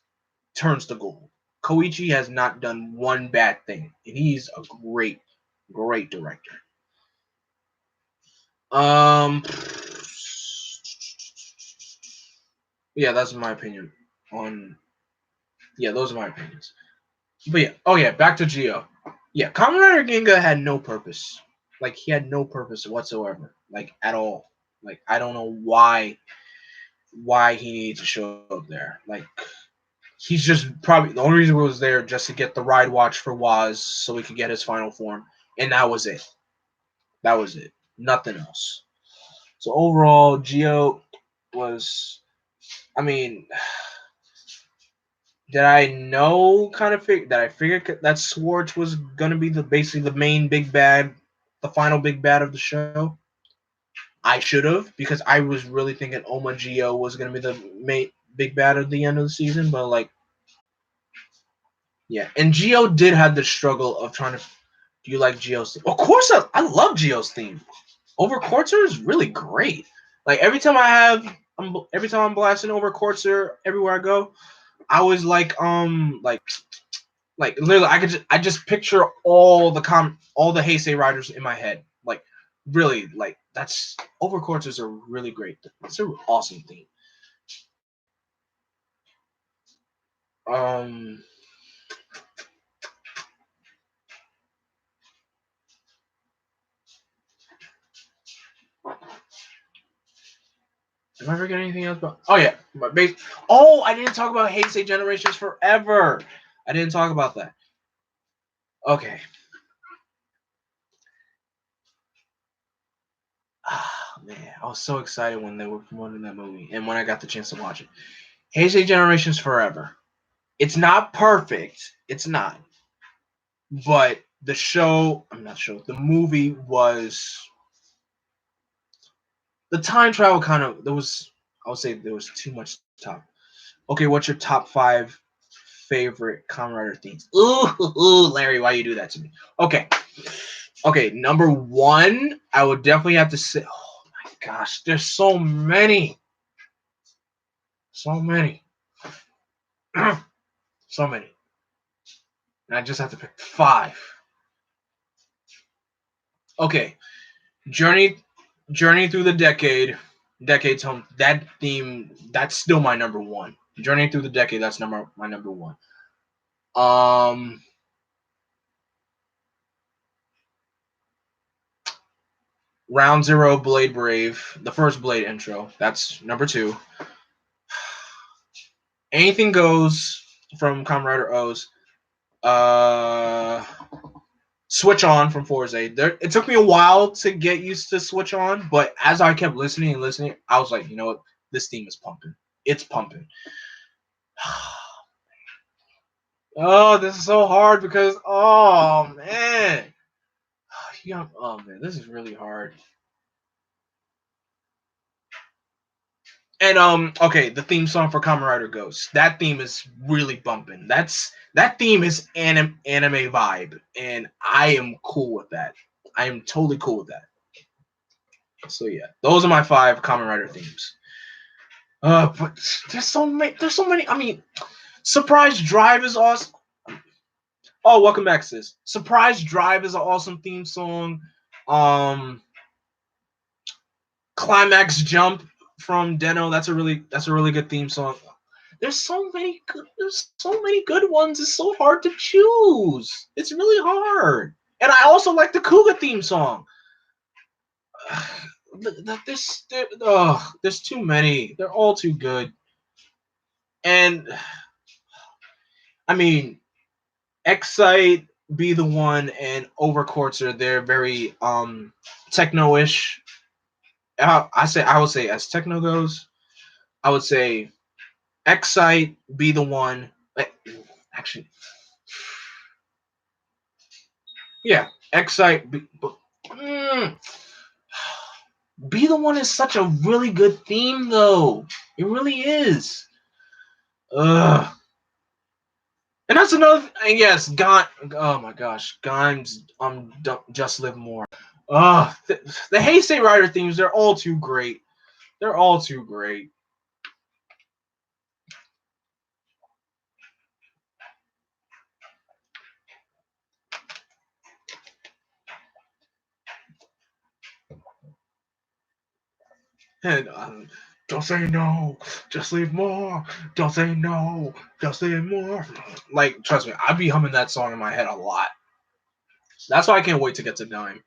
turns to gold. Koichi has not done one bad thing, and he's a great director. Um, yeah, that's my opinion on. Yeah, those are my opinions. But yeah, oh yeah, back to Geo. Yeah, Kamen Rider Ginga had no purpose. Like he had no purpose whatsoever, like at all. Like I don't know why he needed to show up there. Like he's just probably the only reason he was there just to get the ride watch for Waz so he could get his final form, and that was it. That was it. Nothing else. So overall, Geo was. I mean, did I know kind of that I figured that Swartz was gonna be basically the main big bad, the final big bad of the show? I should have because I was really thinking Oma Geo was gonna be the main big bad at the end of the season, but like yeah, and Geo did have the struggle of trying to. Do you like Geo's theme? Of course, I love Geo's theme. Over Quartzer is really great. Like every time I'm blasting Over Quartzer everywhere I go, I was like literally I just picture all the Heisei riders in my head. Like really, like that's Over Quartzers are really great. It's an awesome theme. Um, am I forgetting anything else? Oh yeah, my base. Oh, I didn't talk about Heisei Generations Forever. I didn't talk about that. Okay. Ah man, I was so excited when they were promoting that movie, and when I got the chance to watch it. Heisei Generations Forever. It's not perfect. It's not. But the show, I'm not sure. The movie was the time travel kind of there was. I would say there was too much top. Okay, what's your top five favorite Kamen Rider themes? Ooh, Larry, why you do that to me? Okay. Number one, I would definitely have to say. Oh my gosh, there's so many, so many, so many, and I just have to pick five. Okay, Journey, Journey through the decades home. That theme, that's still my number one. Journey through the decade, that's my number one. Um, Round Zero, Blade Brave, the first Blade intro. That's number two. Anything Goes from Kamen Rider O's. Uh, Switch On from Forza. It took me a while to get used to Switch On, but as I kept listening and listening, I was like, you know what? This theme is pumping. It's pumping. Oh, this is so hard because oh man. Yeah, oh man, this is really hard. And okay, the theme song for Kamen Rider Ghost. That theme is really bumping. That theme is anime vibe, and I am cool with that. I am totally cool with that. So yeah, those are my 5 Kamen Rider themes. But there's so many. There's so many. I mean, Surprise Drive is awesome. Oh, welcome back, sis. Surprise Drive is an awesome theme song. Um, Climax Jump from Deno. That's a really good theme song. There's so many good ones. It's so hard to choose. It's really hard. And I also like the Kuga theme song. There's too many. They're all too good. And I mean, Excite, Be the One, and Overcourtser, they're very techno-ish. I would say as techno goes, I would say Excite, Be the One. Actually, yeah, Excite. Be the One is such a really good theme, though. It really is. Ugh. And that's another. And yes, Gone. Oh my gosh, Gimes. Just Live More. The Heisei Rider themes. They're all too great. They're all too great. And don't say no, just leave more. Don't say no, just leave more. Like, trust me, I'd be humming that song in my head a lot. That's why I can't wait to get to Dime.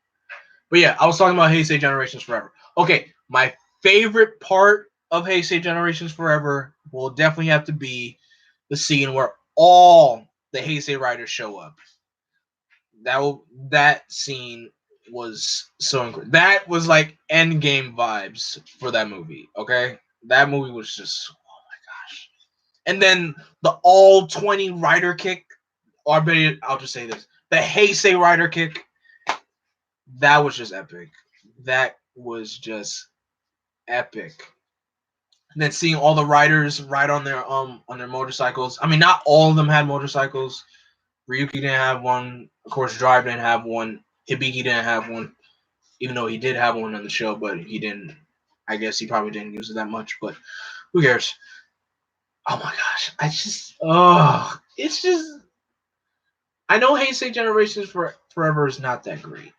But yeah, I was talking about Heisei Generations Forever. Okay, my favorite part of Heisei Generations Forever will definitely have to be the scene where all the Heisei riders show up. That scene was so incredible. That was like end game vibes for that movie. Okay, that movie was just oh my gosh. And then the all 20 rider kick, or better, I'll just say this: the Heisei rider kick. That was just epic. That was just epic. And then seeing all the riders ride on their motorcycles. I mean, not all of them had motorcycles. Ryuki didn't have one. Of course, Drive didn't have one. Hibiki didn't have one, even though he did have one on the show, but he didn't. I guess he probably didn't use it that much, but who cares? Oh my gosh, it's just. I know Heisei Generations Forever is not that great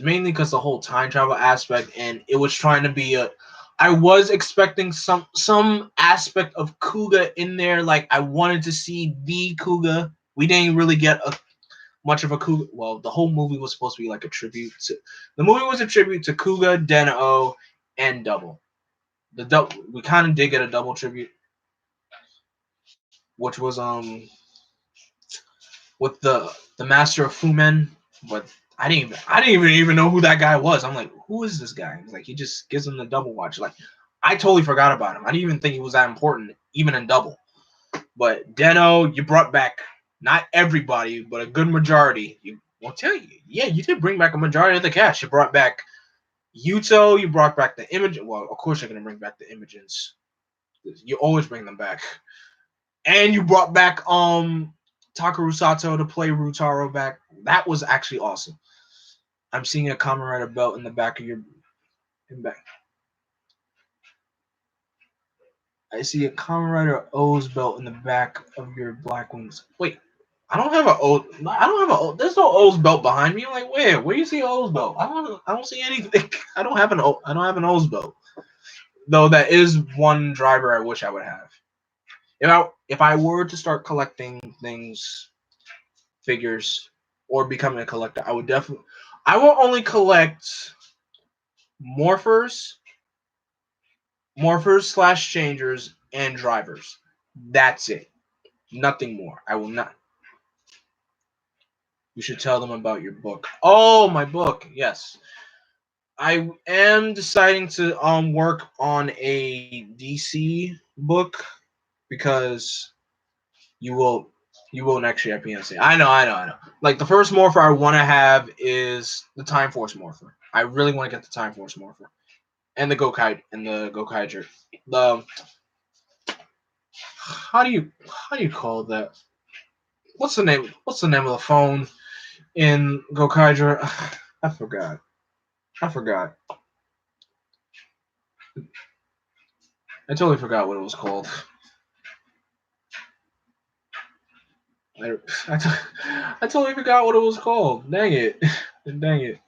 mainly because the whole time travel aspect, and it was trying to be a. I was expecting some aspect of Kuga in there, like I wanted to see the Kuga. We didn't really get much of a Kuga. Well, the whole movie was supposed to be like a tribute to. The movie was a tribute to Kuga, Den-O, and Double. We kind of did get a double tribute, which was with the Master of Fumen, but I didn't even know who that guy was. I'm like, who is this guy? He's like, he just gives him the double watch. Like, I totally forgot about him. I didn't even think he was that important, even in double. But Den-O, you brought back not everybody, but a good majority. I'll tell you, yeah, you did bring back a majority of the cast. You brought back Yuto, you brought back the image. Well, of course you're gonna bring back the Imogens. You always bring them back. And you brought back Takeru Sato to play Rutaro back. That was actually awesome. I'm seeing a Kamen Rider belt in the back of your back. I see a Kamen Rider O's belt in the back of your Black Wings. Wait, I don't have a O. I don't have a O. There's no O's belt behind me. I'm like, where? Where you see O's belt? I don't see anything. I don't have an O. I don't have an O's belt. Though that is one driver I wish I would have. If I were to start collecting things, figures, or becoming a collector, I will only collect morphers, slash changers, and drivers. That's it. Nothing more. I will not. You should tell them about your book. Oh, my book. Yes. I am deciding to work on a DC book because you will you will next year at PNC. I know. Like the first morpher I want to have is the Time Force morpher. I really want to get the Time Force morpher and the Gokaiger. The how do you call that? What's the name? What's the name of the phone in Gokaiger? I forgot. I forgot. I totally forgot what it was called. I, I totally forgot what it was called. Dang it. Dang it.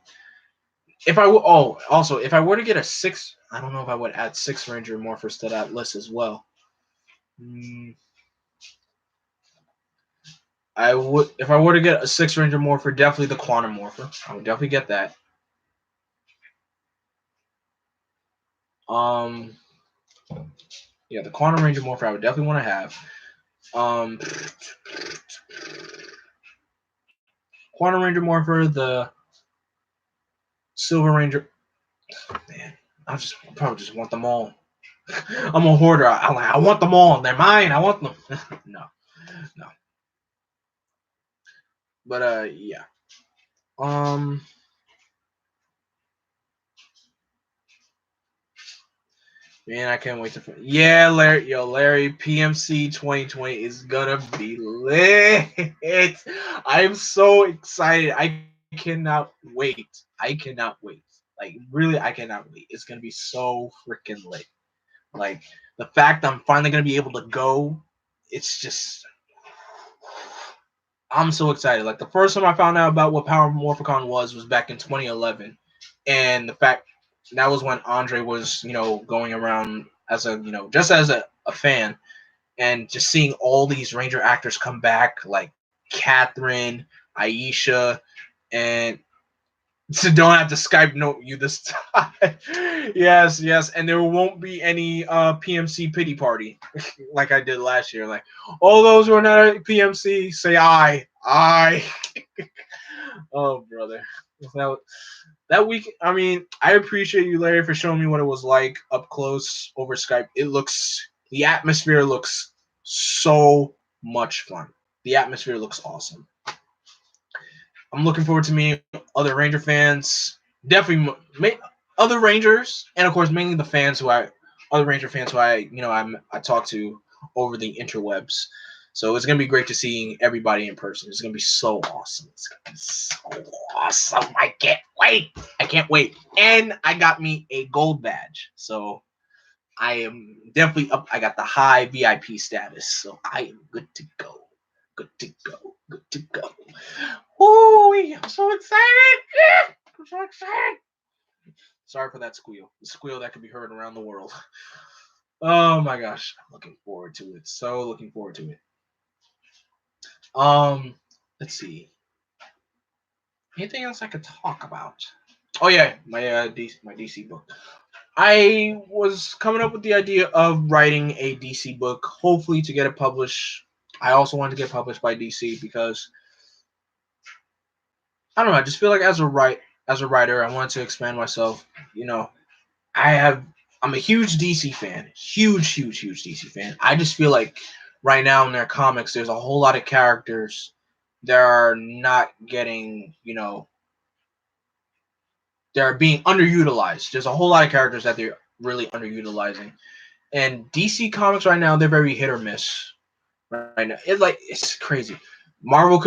If I were to get a six, I don't know if I would add six Ranger morphers to that list as well. Mm, I would, if I were to get a six Ranger morpher, definitely the Quantum morpher. I would definitely get that. Um, yeah, the Quantum Ranger morpher I would definitely want to have. Um, Quantum Ranger morpher, the Silver Ranger. Man, probably just want them all. I'm a hoarder. I want them all. They're mine. I want them. No, no. But yeah. Um, Man, I can't wait to. Yeah, Larry, PMC 2020 is gonna be lit. I'm so excited. I cannot wait. I cannot wait. Like really, I cannot wait. It's gonna be so freaking lit. Like the fact I'm finally gonna be able to go. It's just. I'm so excited. Like the first time I found out about what Power Morphicon was back in 2011, and the fact that was when Andre was, going around as a, just as a fan, and just seeing all these Ranger actors come back, like Catherine, Aisha, and so don't have to Skype note you this time. Yes, and there won't be any PMC pity party like I did last year. Like all those who are not at PMC say I. Oh brother, that week. I mean, I appreciate you, Larry, for showing me what it was like up close over Skype. The atmosphere looks so much fun. The atmosphere looks awesome. I'm looking forward to meeting other Ranger fans. Definitely other Rangers, and of course, mainly the fans other Ranger fans who I talk to over the interwebs. So it's gonna be great to see everybody in person. It's gonna be so awesome. It's gonna be so awesome. I can't wait. I can't wait. And I got me a gold badge, so I am definitely up. I got the high VIP status, so I am good to go. Good to go. Good to go. Ooh, I'm so excited. I'm so excited. Sorry for that squeal. The squeal that could be heard around the world. Oh my gosh. I'm looking forward to it. So looking forward to it. Let's see. Anything else I could talk about? Oh yeah, my DC book. I was coming up with the idea of writing a DC book, hopefully to get it published. I also want to get published by DC because I don't know. I just feel like as a writer, I want to expand myself. I have I'm a huge DC fan, huge DC fan. I just feel like right now in their comics, there's a whole lot of characters that are not getting, they're being underutilized. There's a whole lot of characters that they're really underutilizing, and DC comics right now they're very hit or miss. Right now, it's crazy. Marvel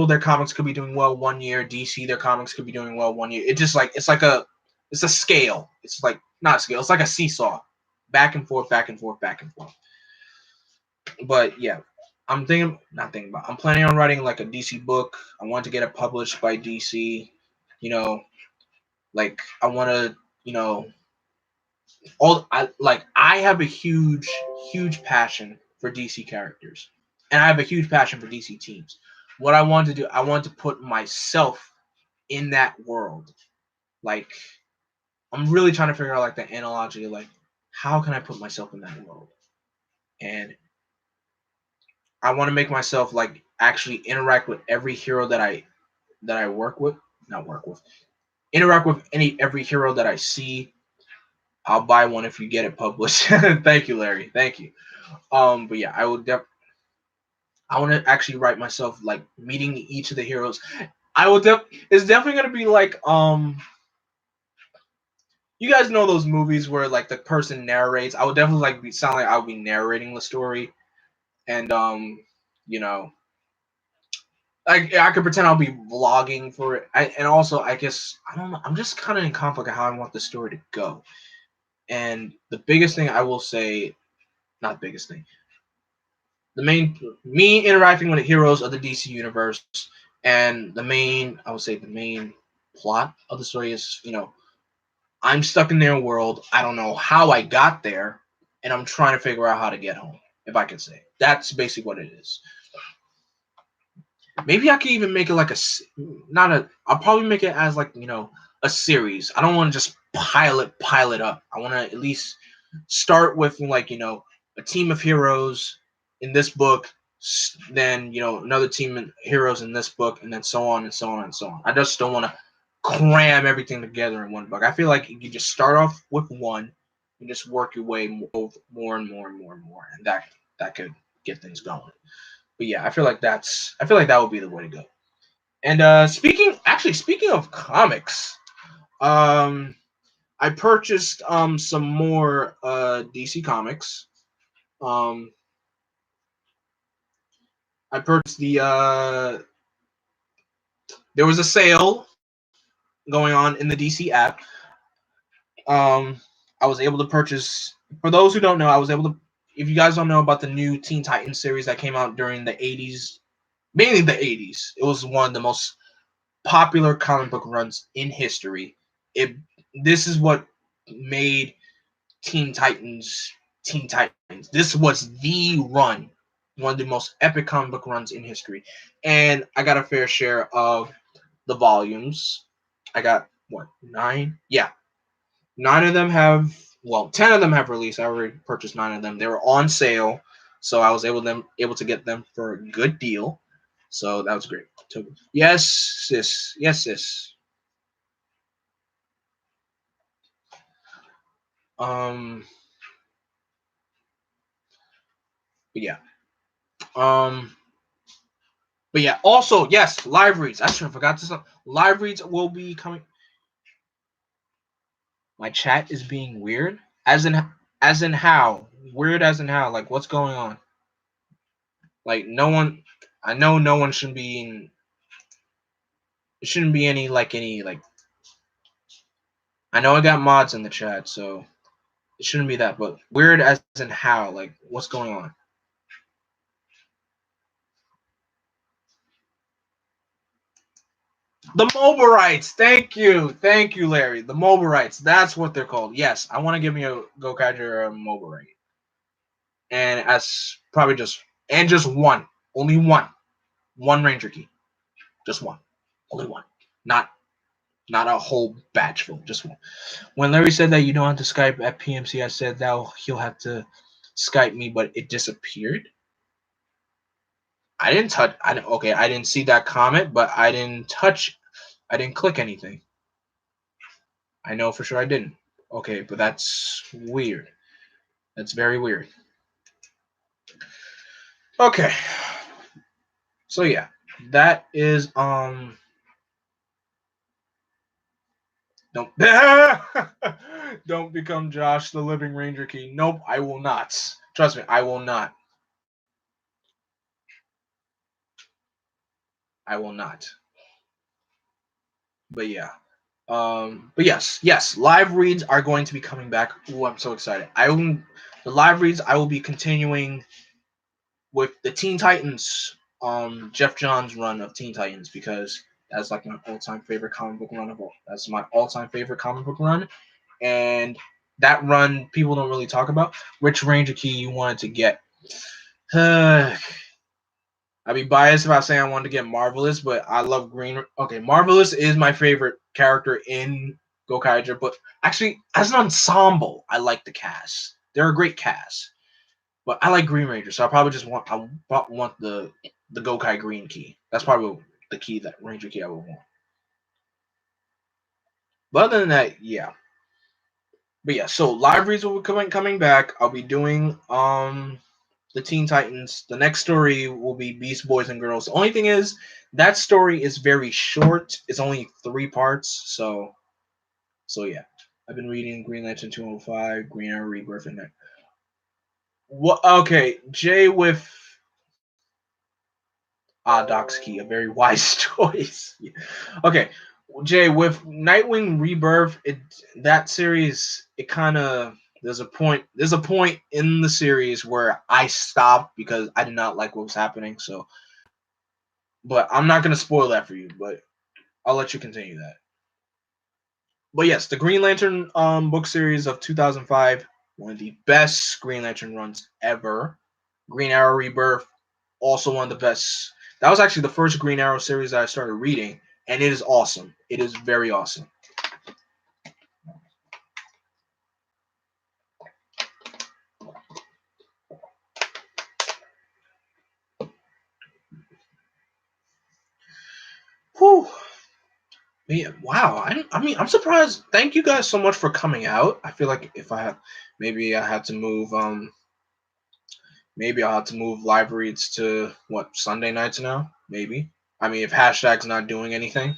their comics could be doing well one year. DC their comics could be doing well one year. It just like it's a scale. It's like not a scale. It's like a seesaw, back and forth, back and forth, back and forth. But yeah, I'm planning on writing like a DC book. I want to get it published by DC. You know, like I want to, I have a huge passion for DC characters, and I have a huge passion for DC teams. What I want to do, I want to put myself in that world. Like I'm really trying to figure out like the analogy, like how can I put myself in that world, and I want to make myself like actually interact with every hero that I work with, not work with, interact with every hero that I see. I'll buy one if you get it published. Thank you, Larry. Thank you. But yeah, I want to actually write myself like meeting each of the heroes. I will it's definitely gonna be like you guys know those movies where like the person narrates. I would definitely like sound like I would be narrating the story, and you know, I could pretend I'll be vlogging for it. And also I guess I don't know. I'm just kind of in conflict of how I want the story to go. And the biggest thing I will say, not biggest thing, the main me interacting with the heroes of the DC universe, and I would say the main plot of the story is, I'm stuck in their world. I don't know how I got there, and I'm trying to figure out how to get home. If I could say, that's basically what it is. Maybe I could even make it like not a. I'll probably make it as like a series. I don't want to just pile it up. I want to at least start with like a team of heroes in this book, then another team of heroes in this book, and then so on and so on and so on. I just don't want to cram everything together in one book. I feel like you just start off with one and just work your way more and more and more and more, and that could get things going. But yeah, I feel like that would be the way to go. And speaking of comics, um I purchased some more DC comics. Um I purchased there was a sale going on in the DC app. Um I was able to purchase, for those who don't know, I was able to, if you guys don't know about the new Teen Titans series that came out during the 80s, mainly the 80s. It was one of the most popular comic book runs in history. It This is what made Teen Titans Teen Titans. This was the run, one of the most epic comic book runs in history. And I got a fair share of the volumes. I got what, nine? Yeah. Nine of them have, well, 10 of them have released. I already purchased nine of them. They were on sale, so I was able to get them for a good deal. So that was great. Yes, sis. Yes, sis. Um, but yeah. Um, but yeah. Also, yes, live reads. I should have forgot this. Live reads will be coming. My chat is being weird. As in how? Weird as in how? Like what's going on? Like no one. I know no one should be in. It shouldn't be any. I know I got mods in the chat, so it shouldn't be that. But weird as in how? Like what's going on? The mobile rights. Thank you, Larry. The mobile rights. That's what they're called. Yes, I want to give me a Gokaiger mobile right, and as probably just one, only one Ranger key, just one, only one, not a whole batch full, just one. When Larry said that you don't have to Skype at PMC, I said that he'll have to Skype me, but it disappeared. I didn't touch. Okay, I didn't see that comment, but I didn't touch. I didn't click anything. I know for sure I didn't. Okay, but that's weird. That's very weird. Okay. So yeah, that is don't don't become Josh the Living Ranger Key. Nope, I will not. Trust me, I will not. I will not. But yeah. But yes, live reads are going to be coming back. Ooh, I'm so excited. The live reads I will be continuing with the Teen Titans, Jeff Johns run of Teen Titans, because that's like my all-time favorite comic book run of all. That's my all-time favorite comic book run, and that run people don't really talk about. Which Ranger key you wanted to get? I'd be biased if I say I wanted to get Marvelous, but I love Green. Okay, Marvelous is my favorite character in Gokaiger, but actually, as an ensemble, I like the cast. They're a great cast, but I like Green Ranger, so I probably just want the the Gokai Green key. That's probably the key, that Ranger key I would want. But other than that, yeah. But yeah, so live reads will be coming back. I'll be doing the Teen Titans. The next story will be Beast Boys and Girls. The only thing is that story is very short. It's only 3 parts, so yeah. I've been reading Green Lantern 205, Green Arrow Rebirth, and that. What? Okay, Jay with Doxkey, a very wise choice. Okay, Jay with Nightwing Rebirth. That series, it kind of there's a point in the series where I stopped because I did not like what was happening. So, but I'm not gonna spoil that for you. But I'll let you continue that. But yes, the Green Lantern book series of 2005, one of the best Green Lantern runs ever. Green Arrow Rebirth, also one of the best. That was actually the first Green Arrow series that I started reading, and it is awesome. It is very awesome. Whew. Yeah, wow. I mean, I'm surprised. Thank you guys so much for coming out. I feel like if I had, maybe I had to move, maybe I'll have to move live reads to what, Sunday nights now? Maybe. I mean, if hashtag's not doing anything.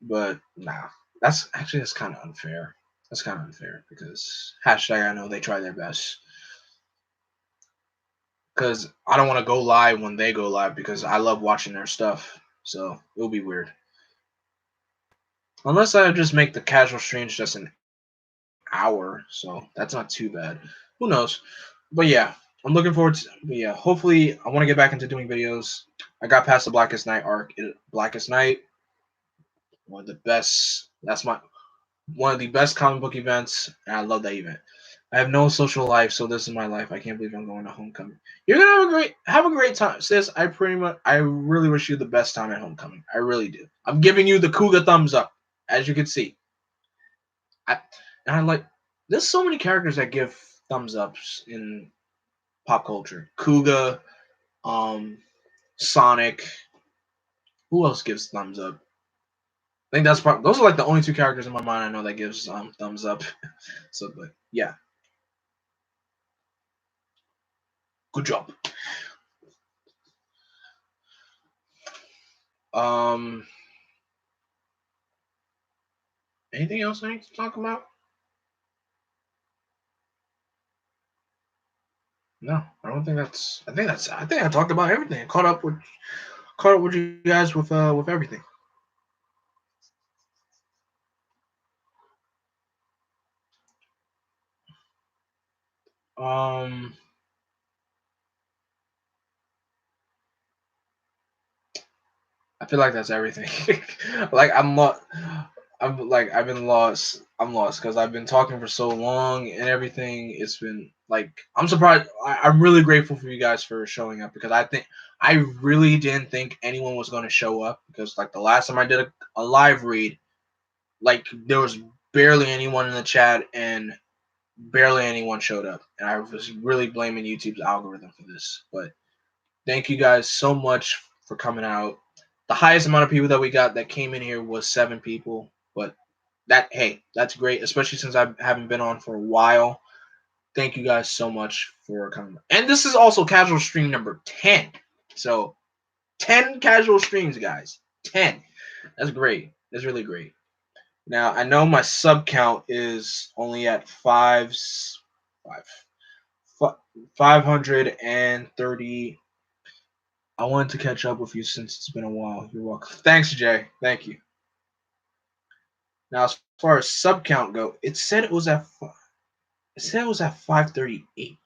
But nah, that's kind of unfair. That's kind of unfair because hashtag, I know they try their best. Because I don't want to go live when they go live because I love watching their stuff. So it'll be weird. Unless I just make the casual streams just an hour, so that's not too bad. Who knows? But yeah, I'm looking forward to. But yeah, hopefully I want to get back into doing videos. I got past the Blackest Night arc. Blackest Night, one of the best. That's my one of the best comic book events, and I love that event. I have no social life, so this is my life. I can't believe I'm going to homecoming. You're gonna have a great time, sis. I really wish you the best time at homecoming. I really do. I'm giving you the Cougar thumbs up, as you can see. I and I like. There's so many characters that give thumbs ups in pop culture. Cougar, um, Sonic. Who else gives thumbs up? I think those are like the only 2 characters in my mind I know that gives thumbs up. So, but yeah, good job. Um, anything else I need to talk about? No, I don't think that's. I think that's. I think I talked about everything. I caught up with you guys with everything. Um, I feel like that's everything. Like I'm like I've been lost. I'm lost because I've been talking for so long and everything. It's been like I'm surprised. I'm really grateful for you guys for showing up because I really didn't think anyone was going to show up because like the last time I did a live read, like there was barely anyone in the chat and barely anyone showed up, and I was really blaming YouTube's algorithm for this. But thank you guys so much for coming out. The highest amount of people that we got that came in here was 7 people, but that's great, especially since I haven't been on for a while. Thank you guys so much for coming. And this is also casual stream number 10. So 10 casual streams, guys. 10. That's great. That's really great. Now I know my sub count is only at 530. I wanted to catch up with you since it's been a while. You're welcome. Thanks, Jay. Thank you. Now, as far as sub count go, it said it was at 538.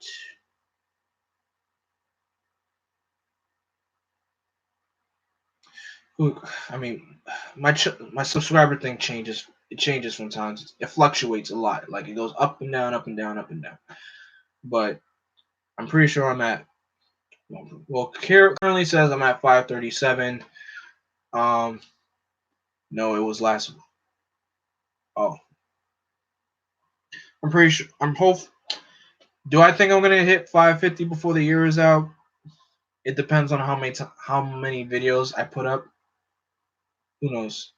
I mean, my subscriber thing changes. It changes from times. It fluctuates a lot. Like it goes up and down, up and down, up and down. But I'm pretty sure I'm at. Well, currently says I'm at 537. Um, no, it was last. Oh, I'm pretty sure. Do I think I'm gonna hit 550 before the year is out? It depends on how many videos I put up. Who knows?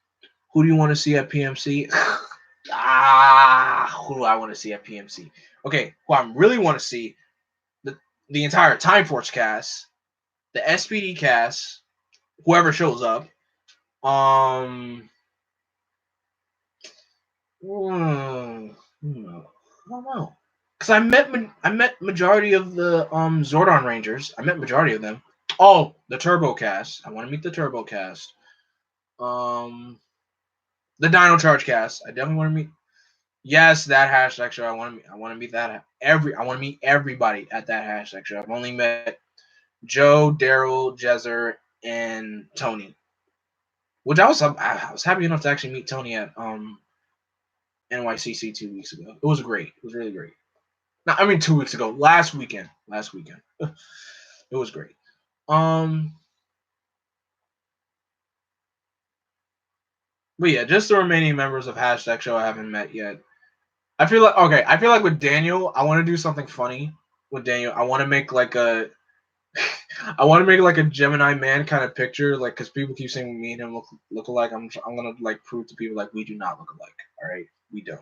Who do you want to see at PMC? Who do I want to see at PMC? Okay, who I really want to see, the entire Time Force cast, the SPD cast, whoever shows up. I don't know. Cause I met majority of the Zordon Rangers. I met majority of them. Oh, the Turbo Cast. I want to meet the Turbo Cast. Um, the Dino Charge Cast. I definitely want to meet. Yes, that hashtag show. I want to meet that. I want to meet everybody at that hashtag show. I've only met Joe, Daryl, Jezer, and Tony. Which I was happy enough to actually meet Tony at NYCC 2 weeks ago. It was great. It was really great. No, I mean 2 weeks ago. Last weekend. It was great. Um, but yeah, just the remaining members of hashtag show I haven't met yet. I feel like okay. I feel like with Daniel, I want to do something funny with Daniel. I want to make like a, I want to make like a Gemini man kind of picture, like because people keep saying me and him look alike. I'm gonna like prove to people like we do not look alike. All right, we don't.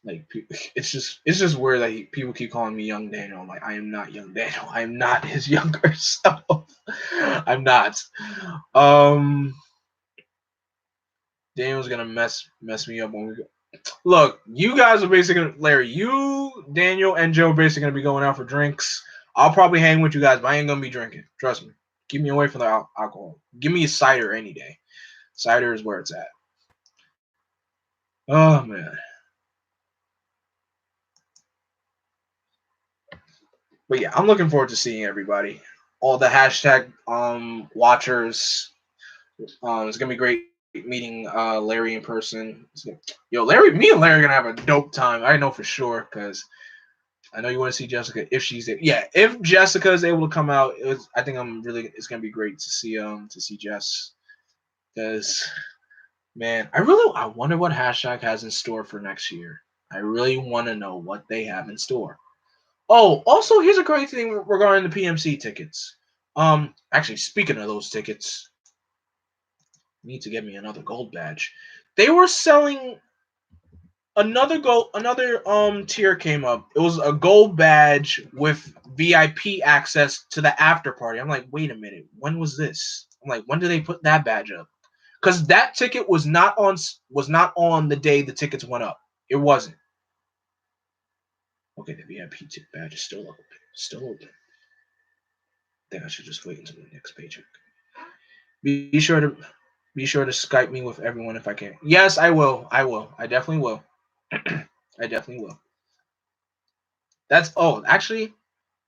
Like it's just weird that people keep calling me young Daniel. I'm like I am not young Daniel. I am not his younger self. I'm not. Um, Daniel's gonna mess me up when we go. Look, you guys are basically Larry. You, Daniel, and Joe are basically gonna be going out for drinks. I'll probably hang with you guys, but I ain't gonna be drinking. Trust me. Keep me away from the alcohol. Give me a cider any day. Cider is where it's at. Oh man. But yeah, I'm looking forward to seeing everybody. All the hashtag watchers. It's gonna be great meeting Larry in person. Yo, Larry, me and Larry are gonna have a dope time. I know for sure because I know you want to see Jessica if she's there. Yeah, if Jessica is able to come out, I think it's gonna be great to see Jess because man, I wonder what hashtag has in store for next year. I really want to know what they have in store. Oh, also here's a great thing regarding the PMC tickets. Actually, speaking of those tickets, I need to get me another gold badge. They were selling another tier came up. It was a gold badge with VIP access to the after party. I'm like, wait a minute, when was this? I'm like, when did they put that badge up? Because that ticket was not on the day the tickets went up. It wasn't. Okay, the VIP badge is still open. Still open. I think I should just wait until the next paycheck. Be sure to Skype me with everyone if I can. Yes, I will. I will. I definitely will. I definitely will. That's actually,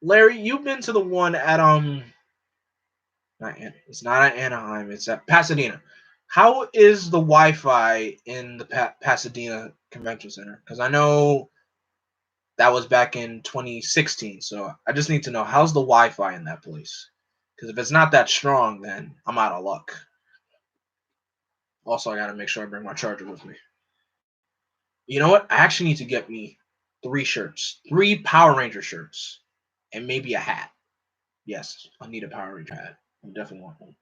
Larry, you've been to the one at it's not at Anaheim, it's at Pasadena. How is the Wi-Fi in the Pasadena Convention Center? Because I know that was back in 2016, so I just need to know how's the Wi-Fi in that place. Because if it's not that strong, then I'm out of luck. Also, I gotta make sure I bring my charger with me. You know what? I actually need to get me 3 shirts, 3 Power Ranger shirts, and maybe a hat. Yes, I need a Power Ranger hat. I definitely want one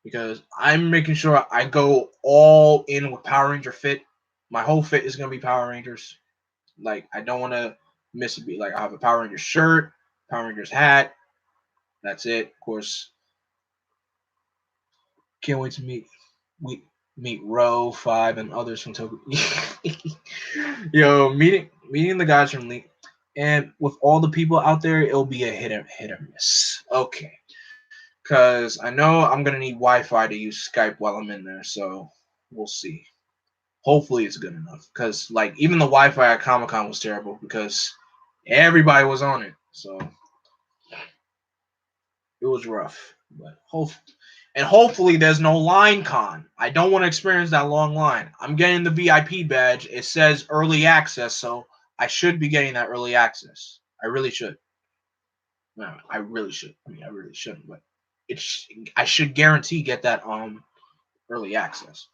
because I'm making sure I go all in with Power Ranger fit. My whole fit is gonna be Power Rangers. Like I don't want to miss a beat. Like I have a Power Ranger shirt, Power Rangers hat. That's it. Of course, can't wait to we meet Row 5 and others from Tokyo. Yo, meeting the guys from League, and with all the people out there, it'll be a hit or miss. Okay, because I know I'm gonna need Wi-Fi to use Skype while I'm in there, so we'll see. Hopefully, it's good enough. Because like even the Wi-Fi at Comic Con was terrible because everybody was on it, so it was rough. But hopefully there's no line con. I don't want to experience that long line. I'm getting the VIP badge. It says early access, so I should be getting that early access. I really should. No, I really should. I mean, I really shouldn't, but I should guarantee get that early access.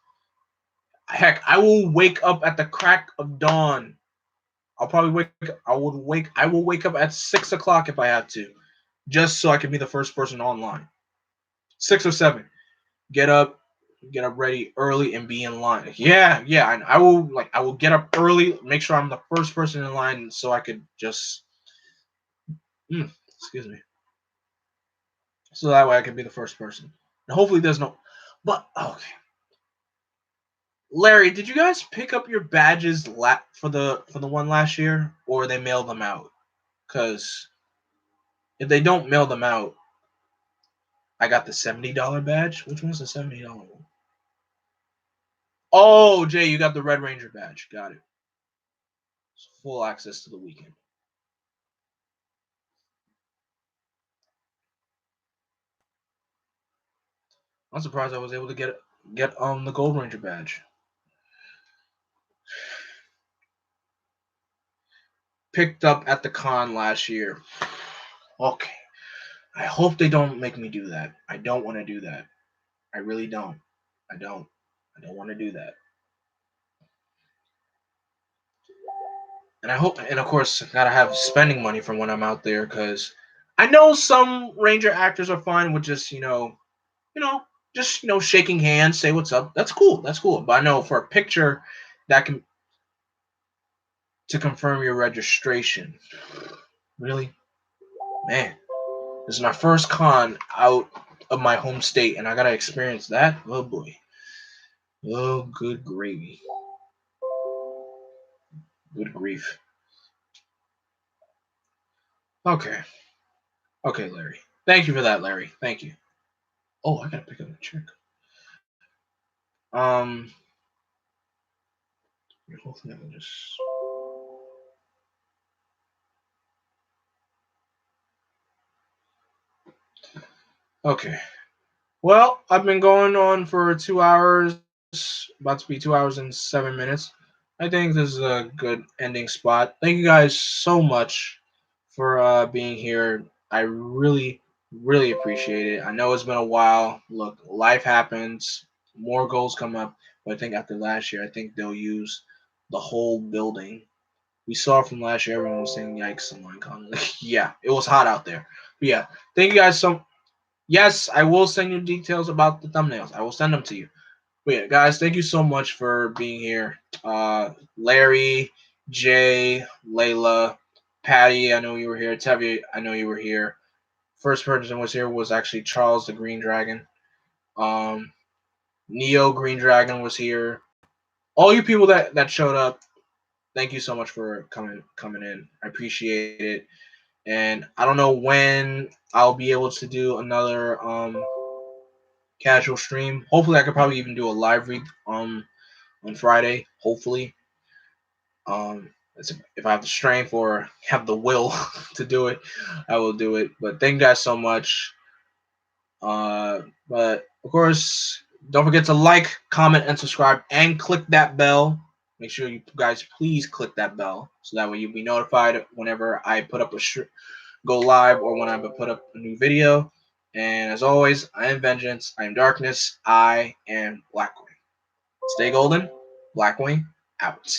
Heck, I will wake up at the crack of dawn. I'll probably wake. I will wake up at 6 o'clock if I have to, just so I can be the first person online. 6 or 7. Get up, get up ready early and be in line. Yeah, yeah. And I will get up early, make sure I'm the first person in line, so I could just excuse me, so that way I can be the first person. And hopefully there's no. But okay, Larry, did you guys pick up your badges for the one last year, or they mailed them out? Because if they don't mail them out, I got the $70 badge. Which one's the $70 one? Oh, Jay, you got the Red Ranger badge. Got it. So full access to the weekend. I'm surprised I was able to get the Gold Ranger badge. Picked up at the con last year. Okay. I hope they don't make me do that. I don't want to do that. I really don't. I don't. I don't want to do that. And I hope, and of course, gotta have spending money from when I'm out there, because I know some Ranger actors are fine with just you know, just shaking hands, say what's up. That's cool. That's cool. But I know for a picture that can to confirm your registration. Really, man, this is my first con out of my home state, and I gotta experience that. Oh boy. Oh, good gravy. Good grief. Okay. Okay, Larry. Thank you for that, Larry. Thank you. Oh, I gotta pick up a check. Um, hopefully I can just. Okay. Well, I've been going on for 2 hours, about to be 2 hours and 7 minutes. I think this is a good ending spot. Thank you guys so much for being here. I really, really appreciate it. I know it's been a while. Look, life happens. More goals come up. But I think after last year, I think they'll use the whole building. We saw from last year, everyone was saying yikes on Minecon. Yeah, it was hot out there. But yeah, thank you guys so. Yes, I will send you details about the thumbnails. I will send them to you. But yeah, guys, thank you so much for being here. Larry, Jay, Layla, Patty, I know you were here. Tevi, I know you were here. First person was here was actually Charles the Green Dragon. Um, Neo Green Dragon was here. All you people that showed up, thank you so much for coming in. I appreciate it. And I don't know when I'll be able to do another casual stream. Hopefully, I could probably even do a live read on Friday. Hopefully, if I have the strength or have the will to do it, I will do it. But thank you guys so much. But of course, don't forget to like, comment, and subscribe, and click that bell. Make sure you guys please click that bell so that way you'll be notified whenever I put up go live or when I put up a new video. And as always, I am Vengeance. I am Darkness. I am Blackwing. Stay golden. Blackwing out.